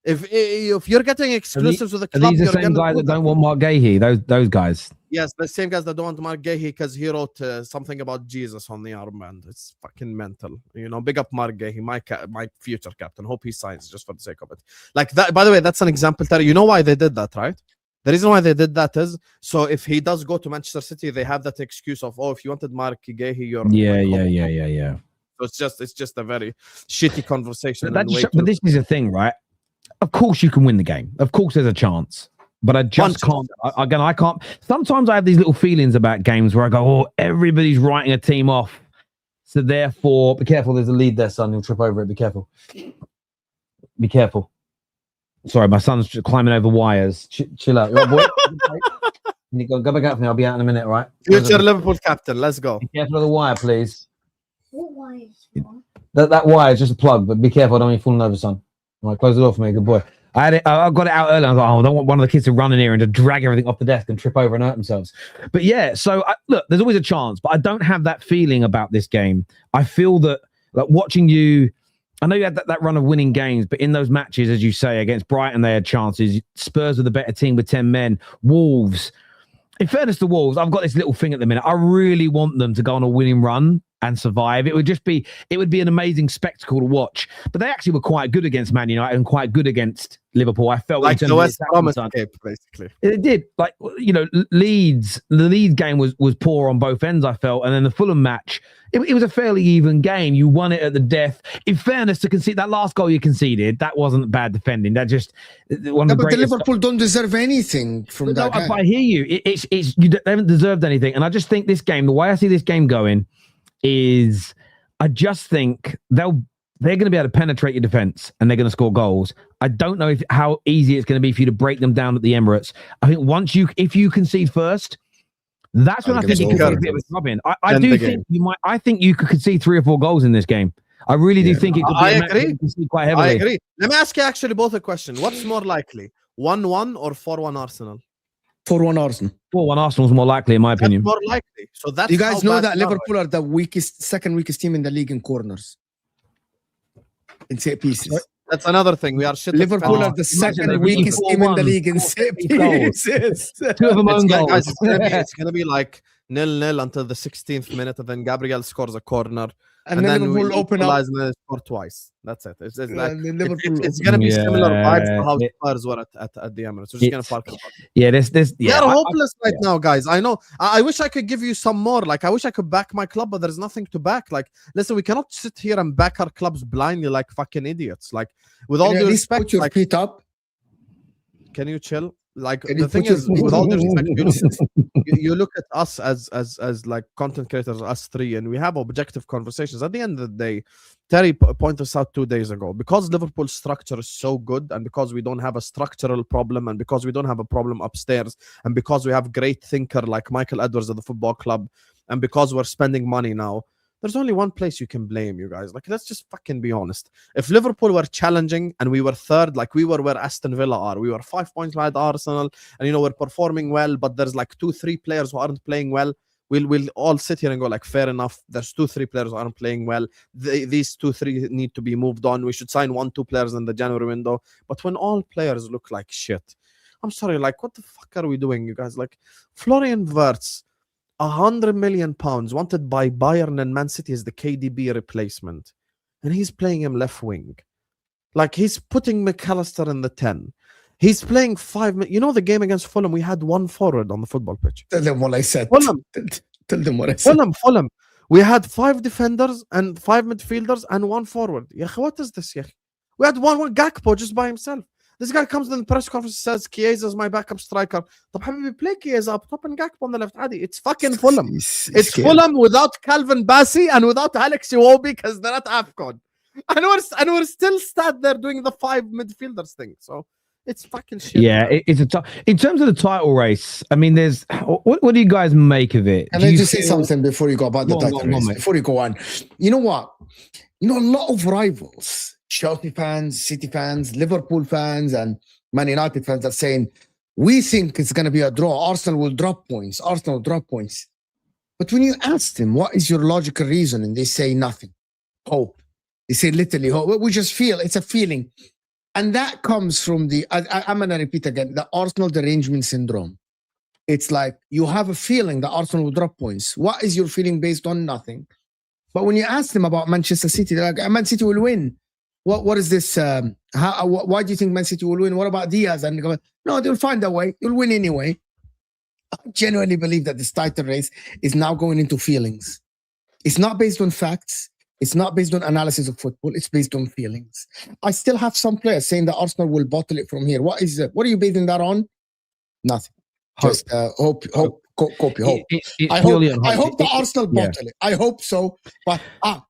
If you're getting exclusives with the club, these are the same guys that don't want Mark Gahey. Those guys. Yes, the same guys that don't want Mark Gahey because he wrote something about Jesus on the armband. It's fucking mental. You know, big up Mark Gahey, my future captain. Hope he signs just for the sake of it. Like that. By the way, that's an example, Terry. You know why they did that, right? The reason why they did that is so if he does go to Manchester City, they have that excuse of, oh, if you wanted Mark Gahey, you're yeah. So it's just a very shitty conversation. But this is the thing, right? Of course you can win the game. Of course there's a chance. But I just can't. I can't. Sometimes I have these little feelings about games where I go, oh, everybody's writing a team off. So therefore, be careful. There's a lead there, son. You'll trip over it. Be careful. Be careful. Sorry, my son's climbing over wires. Chill out. Boy. Go back out for me. I'll be out in a minute, all right? Future Liverpool captain. Let's go. Be careful of the wire, please. What wire is that wire is just a plug, but be careful. I don't want you falling over, son. All right, close the door for me. Good boy. I got it out early. I was like, oh, I don't want one of the kids to run in here and to drag everything off the desk and trip over and hurt themselves. But yeah, so look, there's always a chance, but I don't have that feeling about this game. I feel that like watching you, I know you had that run of winning games, but in those matches, as you say, against Brighton, they had chances. Spurs were the better team with 10 men. Wolves. In fairness to Wolves, I've got this little thing at the minute. I really want them to go on a winning run and survive. It would be an amazing spectacle to watch. But they actually were quite good against Man United and quite good against Liverpool. I felt like the West Brom escape, basically. It did. Like, you know, the Leeds game was poor on both ends, I felt. And then the Fulham match, it was a fairly even game. You won it at the death. In fairness, to concede that last goal you conceded, that wasn't bad defending. That just one of the greatest. But the Liverpool don't deserve anything from that game. I hear you. They haven't deserved anything. And I just think this game, the way I see this game going, is I just think they're going to be able to penetrate your defense and they're going to score goals. I don't know how easy it's going to be for you to break them down at the Emirates. I think if you concede first, that's when I think you could get a bit of a problem. I do think you might. I think you could concede 3 or 4 goals in this game. I really do think it could be. I agree. Quite heavily. I agree. Let me ask you actually both a question. What's more likely, 1-1 or 4-1 Arsenal? 4-1 Arsenal. 4-1 Arsenal's more likely, in my That's opinion. more likely. So that's You guys how know bad that we are. Liverpool are the second weakest team in the league in corners. In set pieces. That's another thing. We are shit. Liverpool are Oh, the imagine second they're weakest team in the 4-1. league in set Goals. pieces. 2 of them own goals. Guys, it's gonna be like 0-0 until the 16th minute, and then Gabriel scores a corner, And then Liverpool open up. and then score twice. That's it. It's like And then Liverpool it's gonna be similar vibes to how Yeah. Spurs were at the Emirates. We're just gonna It's- park up. Yeah, this. We Yeah, are hopeless right now, guys. I know. I wish I could give you some more. Like, I wish I could back my club, but there's nothing to back. Like, listen, we cannot sit here and back our clubs blindly like fucking idiots. Like, with all Can you due at least respect, put your like, feet up? can you chill? Like, Can the you thing put your is, feet with all up? due respect, you look at us as like content creators, us three, and we have objective conversations. At the end of the day, Terry pointed us out 2 days ago, because Liverpool's structure is so good, and because we don't have a structural problem, and because we don't have a problem upstairs, and because we have great thinker like Michael Edwards at the football club, and because we're spending money now, there's only one place you can blame, you guys. Like, let's just fucking be honest. If Liverpool were challenging and we were third, like we were where Aston Villa are, we were 5 points behind Arsenal, and we're performing well, but there's like 2-3 players who aren't playing well, we'll all sit here and go like, fair enough, there's 2-3 players who aren't playing well, these 2-3 need to be moved on, we should sign 1-2 players in the January window. But when all players look like shit, I'm sorry, like, what the fuck are we doing, you guys? Like, Florian Wirtz, £100 million wanted by Bayern and Man City as the KDB replacement, and he's playing him left wing. Like, he's putting McAllister in the 10. He's playing 5 minutes. You know, the game against Fulham, we had 1 forward on the football pitch. Tell them what I said. Fulham. Tell them what I said. Fulham. We had 5 defenders and 5 midfielders and 1 forward. Yeah, what is this? Yeah, we had one Gakpo just by himself. This guy comes in the press conference and says, Chiesa is my backup striker. طب حبيبي, play Chiesa up top and Gakpo on the left. Adi, it's fucking Fulham. It's Fulham without Calvin Bassey and without Alex Iwobi because they're at AFCON. And we're still sat there doing the 5 midfielders thing. So it's fucking shit. Yeah, it's in terms of the title race. I mean, there's what do you guys make of it? Can Do I you just say feel- something before you go about the Go on, title go on, race? mate. Before you go on, you know what? You know, a lot of rivals, Chelsea fans, City fans, Liverpool fans, and Man United fans are saying, we think it's going to be a draw. Arsenal will drop points. Arsenal will drop points. But when you ask them, what is your logical reason? And they say nothing. Hope. They say literally hope. We just feel, it's a feeling. And that comes from I'm going to repeat again, the Arsenal derangement syndrome. It's like you have a feeling that Arsenal will drop points. What is your feeling based on? Nothing. But when you ask them about Manchester City, they're like, Man City will win. What is this? Why do you think Man City will win? What about Diaz? And no, they'll find a way. You'll win anyway. I genuinely believe that this title race is now going into feelings. It's not based on facts. It's not based on analysis of football. It's based on feelings. I still have some players saying that Arsenal will bottle it from here. What are you basing that on? Nothing. Just hope. Copy. Hope. I hope the Arsenal bottle it. I hope so. But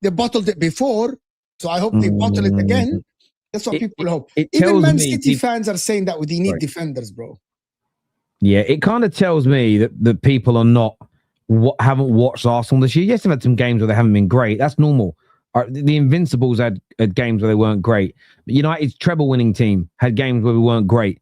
they bottled it before. So I hope they bottle it again. That's what people hope. Even Man City fans are saying that they need defenders, bro. Yeah, it kind of tells me that people are not haven't watched Arsenal this year. Yes, they've had some games where they haven't been great. That's normal. The Invincibles had games where they weren't great. But United's treble-winning team had games where we weren't great.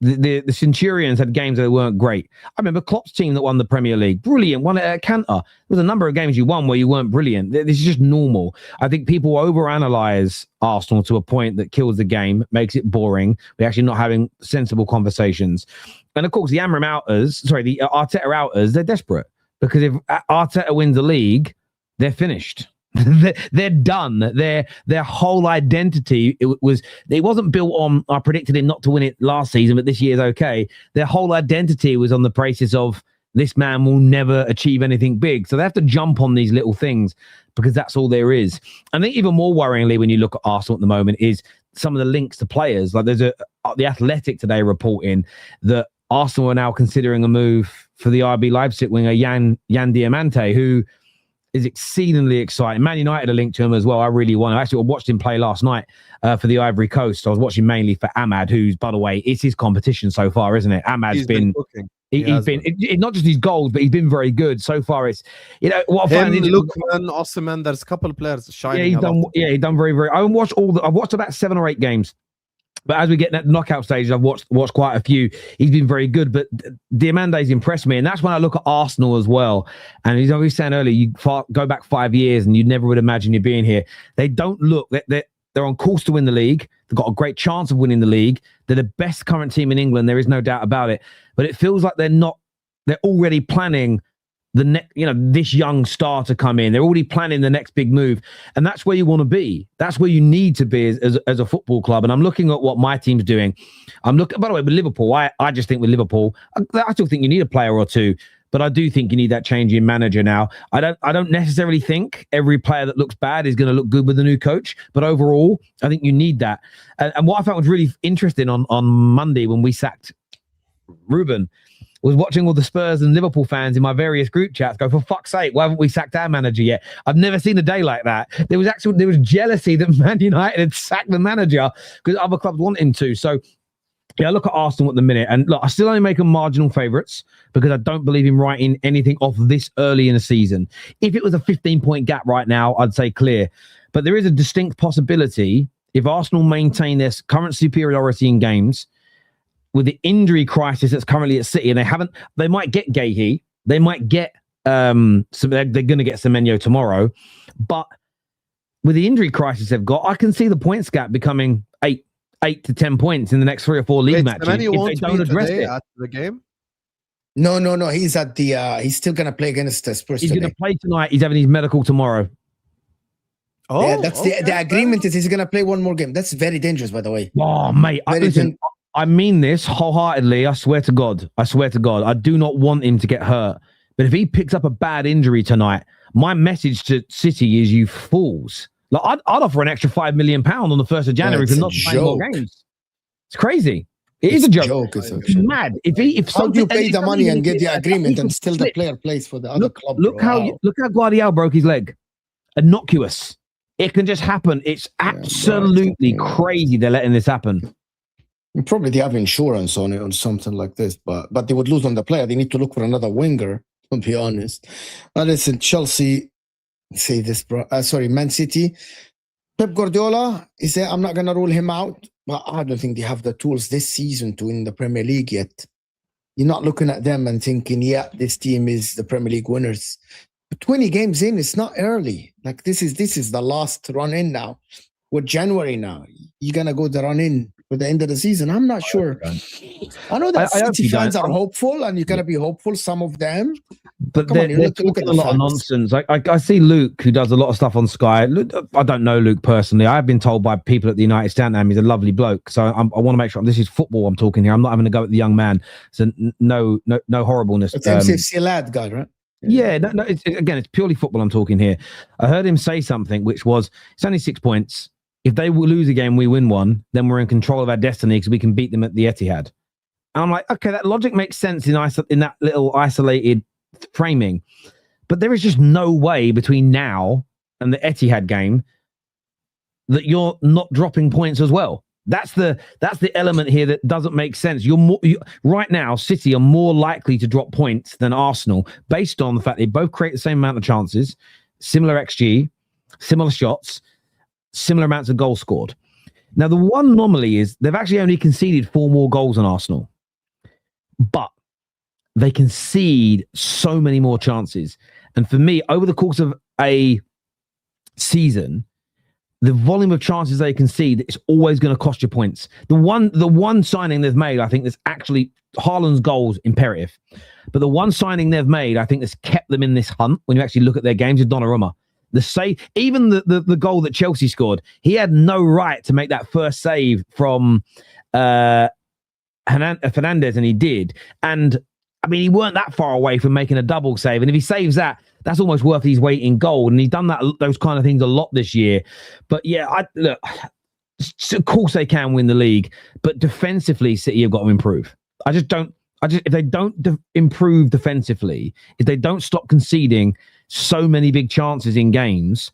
The Centurions had games that weren't great. I remember Klopp's team that won the Premier League. Brilliant. Won it at Cantor. There was a number of games you won where you weren't brilliant. This is just normal. I think people overanalyze Arsenal to a point that kills the game, makes it boring. We're actually not having sensible conversations. And of course, the Arteta outers, they're desperate. Because if Arteta wins the league, they're finished. They're done. Their whole identity it wasn't built on I predicted him not to win it last season, but this year's okay. Their whole identity was on the basis of this man will never achieve anything big. So they have to jump on these little things because that's all there is. I think even more worryingly when you look at Arsenal at the moment is some of the links to players. Like there's the Athletic today reporting that Arsenal are now considering a move for the RB Leipzig winger Jan Diomande, who is exceedingly exciting. Man United are linked to him as well. I really want to. Actually, I watched him play last night for the Ivory Coast. I was watching mainly for Ahmad, who's, by the way, it's his competition so far, isn't it? Ahmad's been cooking. He's been not just his goals, but he's been very good so far. It's what I find Lookman, Osimhen. There's a couple of players shining. He's done very, very. I've watched about 7 or 8 games But as we get that knockout stage, I've watched quite a few. He's been very good, but Diamande's impressed me, and that's when I look at Arsenal as well. And he's always saying earlier, you go back 5 years, and you never would imagine you being here. They don't look. They're on course to win the league. They've got a great chance of winning the league. They're the best current team in England. There is no doubt about it. But it feels like they're not. They're already planning this young star to come in. They're already planning the next big move. And that's where you want to be. That's where you need to be as a football club. And I'm looking at what my team's doing. I'm looking, by the way, with Liverpool, I just think with Liverpool, I still think you need a player or two, but I do think you need that change in manager now. I don't necessarily think every player that looks bad is going to look good with the new coach, but overall, I think you need that. And what I found was really interesting on Monday when we sacked Ruben, was watching all the Spurs and Liverpool fans in my various group chats go, for fuck's sake, why haven't we sacked our manager yet? I've never seen a day like that. There was jealousy that Man United had sacked the manager because other clubs want him to. So, yeah, I look at Arsenal at the minute, and look, I still only make them marginal favourites because I don't believe in writing anything off this early in the season. If it was a 15-point gap right now, I'd say clear. But there is a distinct possibility if Arsenal maintain their current superiority in games, with the injury crisis that's currently at City, and they might get Gahey, they might get they're going to get Semenyo tomorrow, but with the injury crisis they've got, I can see the points gap becoming 8 to 10 points in the next 3 or 4 league matches if they don't address it after the game. No. He's at the. He's still going to play against the Spurs. He's going to play tonight. He's having his medical tomorrow. Oh, yeah, that's the agreement. Is he's going to play one more game? That's very dangerous, by the way. Oh, mate, I mean this wholeheartedly. I swear to God. I do not want him to get hurt. But if he picks up a bad injury tonight, my message to City is, you fools. Like, I'd offer an extra £5 million on the 1st of January for not playing more games. It's crazy. It's a joke. It's mad. If how do you pay the money and get the agreement and still the player plays for the other club? Look how Guardiola broke his leg. Innocuous. It can just happen. It's absolutely crazy they're letting this happen. Probably they have insurance on it or something like this, but they would lose on the player. They need to look for another winger, to be honest. Listen, Chelsea, say this, bro. Man City. Pep Guardiola, he said, I'm not going to rule him out, but I don't think they have the tools this season to win the Premier League yet. You're not looking at them and thinking, yeah, this team is the Premier League winners. But 20 games in, it's not early. Like, this is the last run in now. We're January now. You're going to go the run in for the end of the season. I'm not sure. I know that City fans are hopeful, and you gotta be hopeful, some of them. But they're look at a lot of nonsense. I see Luke, who does a lot of stuff on Sky. I don't know Luke personally. I've been told by people at the United Stand he's a lovely bloke. So I want to make sure this is football I'm talking here. I'm not having to go at the young man. So no horribleness. It's MCFC lad guy, right? Yeah, no. It's purely football I'm talking here. I heard him say something which was, it's only 6 points. If they lose a game, we win one, then we're in control of our destiny because we can beat them at the Etihad. And I'm like, okay, that logic makes sense in that little isolated framing. But there is just no way between now and the Etihad game that you're not dropping points as well. That's the element here that doesn't make sense. Right now, City are more likely to drop points than Arsenal based on the fact they both create the same amount of chances, similar XG, similar shots, similar amounts of goals scored. Now, the one anomaly is they've actually only conceded 4 more goals than Arsenal, but they concede so many more chances. And for me, over the course of a season, the volume of chances they concede is always going to cost you points. The one signing they've made, I think, that's actually Haaland's goals imperative. But the one signing they've made, I think, that's kept them in this hunt when you actually look at their games, is Donnarumma. Even the goal that Chelsea scored, he had no right to make that first save from Fernandez, and he did. And I mean, he weren't that far away from making a double save. And if he saves that, that's almost worth his weight in gold. And he's done those kind of things a lot this year. But yeah, look, of course they can win the league, but defensively, City have got to improve. If they don't improve defensively, if they don't stop conceding so many big chances in games,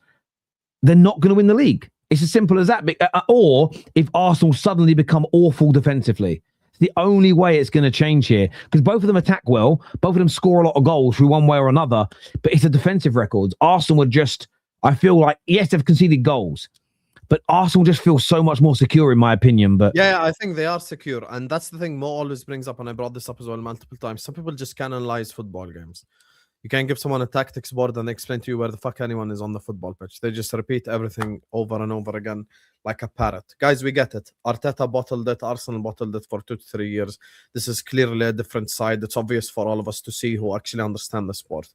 they're not going to win the league. It's as simple as that. Or if Arsenal suddenly become awful defensively, it's the only way it's going to change here, because both of them attack well, both of them score a lot of goals through one way or another, but it's a defensive record. Arsenal would just, I feel like, yes, they've conceded goals, but Arsenal just feels so much more secure, in my opinion. But yeah, I think they are secure, and that's the thing Mo always brings up, and I brought this up as well multiple times. Some people just can't analyze football games. You can't give someone a tactics board and explain to you where the fuck anyone is on the football pitch. They just repeat everything over and over again like a parrot. Guys, we get it. Arteta bottled it. Arsenal bottled it for 2 to 3 years. This is clearly a different side. It's obvious for all of us to see who actually understand the sport.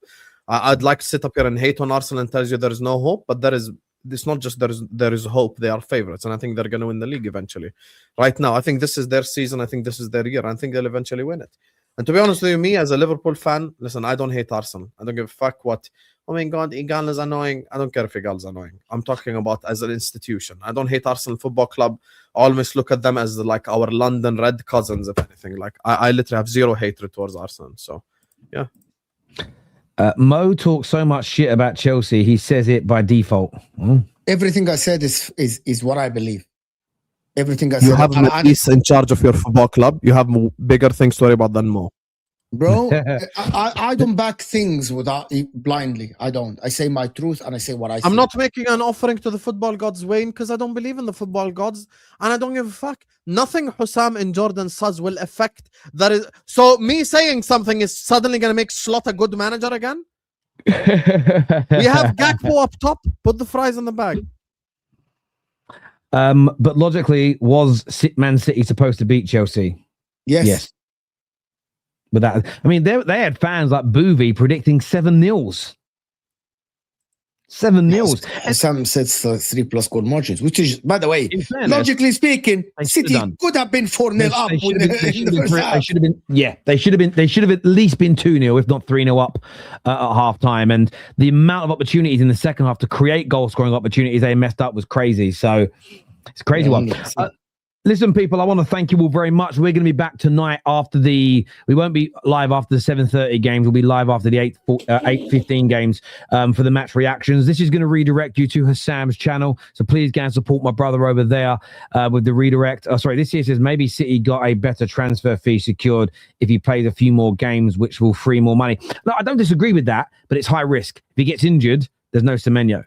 I'd like to sit up here and hate on Arsenal and tell you there is no hope, but it's not just there is hope. They are favorites, and I think they're going to win the league eventually. Right now, I think this is their season. I think this is their year. I think they'll eventually win it. And to be honest with you, me as a Liverpool fan, listen, I don't hate Arsenal. I don't give a fuck what, oh my God, Igal is annoying. I don't care if Igal is annoying. I'm talking about as an institution. I don't hate Arsenal Football Club. I always look at them as like our London Red cousins, if anything. Like I literally have zero hatred towards Arsenal. So, yeah. Mo talks so much shit about Chelsea. He says it by default. Everything I said is what I believe. Everything I said. You have Matisse in charge of your football club. You have bigger things to worry about than Mo. Bro, I don't back things without blindly. I don't. I say my truth and I say what I see. I'm not making an offering to the football gods, Wayne, because I don't believe in the football gods and I don't give a fuck. Nothing Hussam and Jordan says will affect that. Is so me saying something is suddenly going to make Slot a good manager again. We have Gakpo up top. Put the fries in the bag. But logically, was Man City supposed to beat Chelsea? Yes. But that, I mean, they had fans like Boovy predicting 7-0s. 7-0s. Some says 3+ goal margins, which is, by the way, logically speaking, City could have been 4-0 up. They should have at least been 2-0, if not 3-0 up at half time. And the amount of opportunities in the second half to create goal scoring opportunities they messed up was crazy. So it's a crazy one. Listen, people, I want to thank you all very much. We're going to be back tonight after we won't be live after the 7:30 games. We'll be live after the 8:15 games for the match reactions. This is going to redirect you to Hassam's channel. So please go and support my brother over there with the redirect. This here says maybe City got a better transfer fee secured if he plays a few more games, which will free more money. No, I don't disagree with that, but it's high risk. If he gets injured, there's no Semenyo.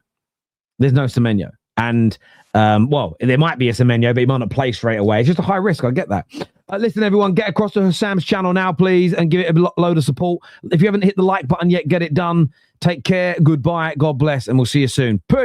And there might be a Semenyo, but he might not play straight away. It's just a high risk. I get that. Listen, everyone, get across to Hassam's channel now, please, and give it a load of support. If you haven't hit the like button yet, get it done. Take care. Goodbye. God bless. And we'll see you soon. Peace.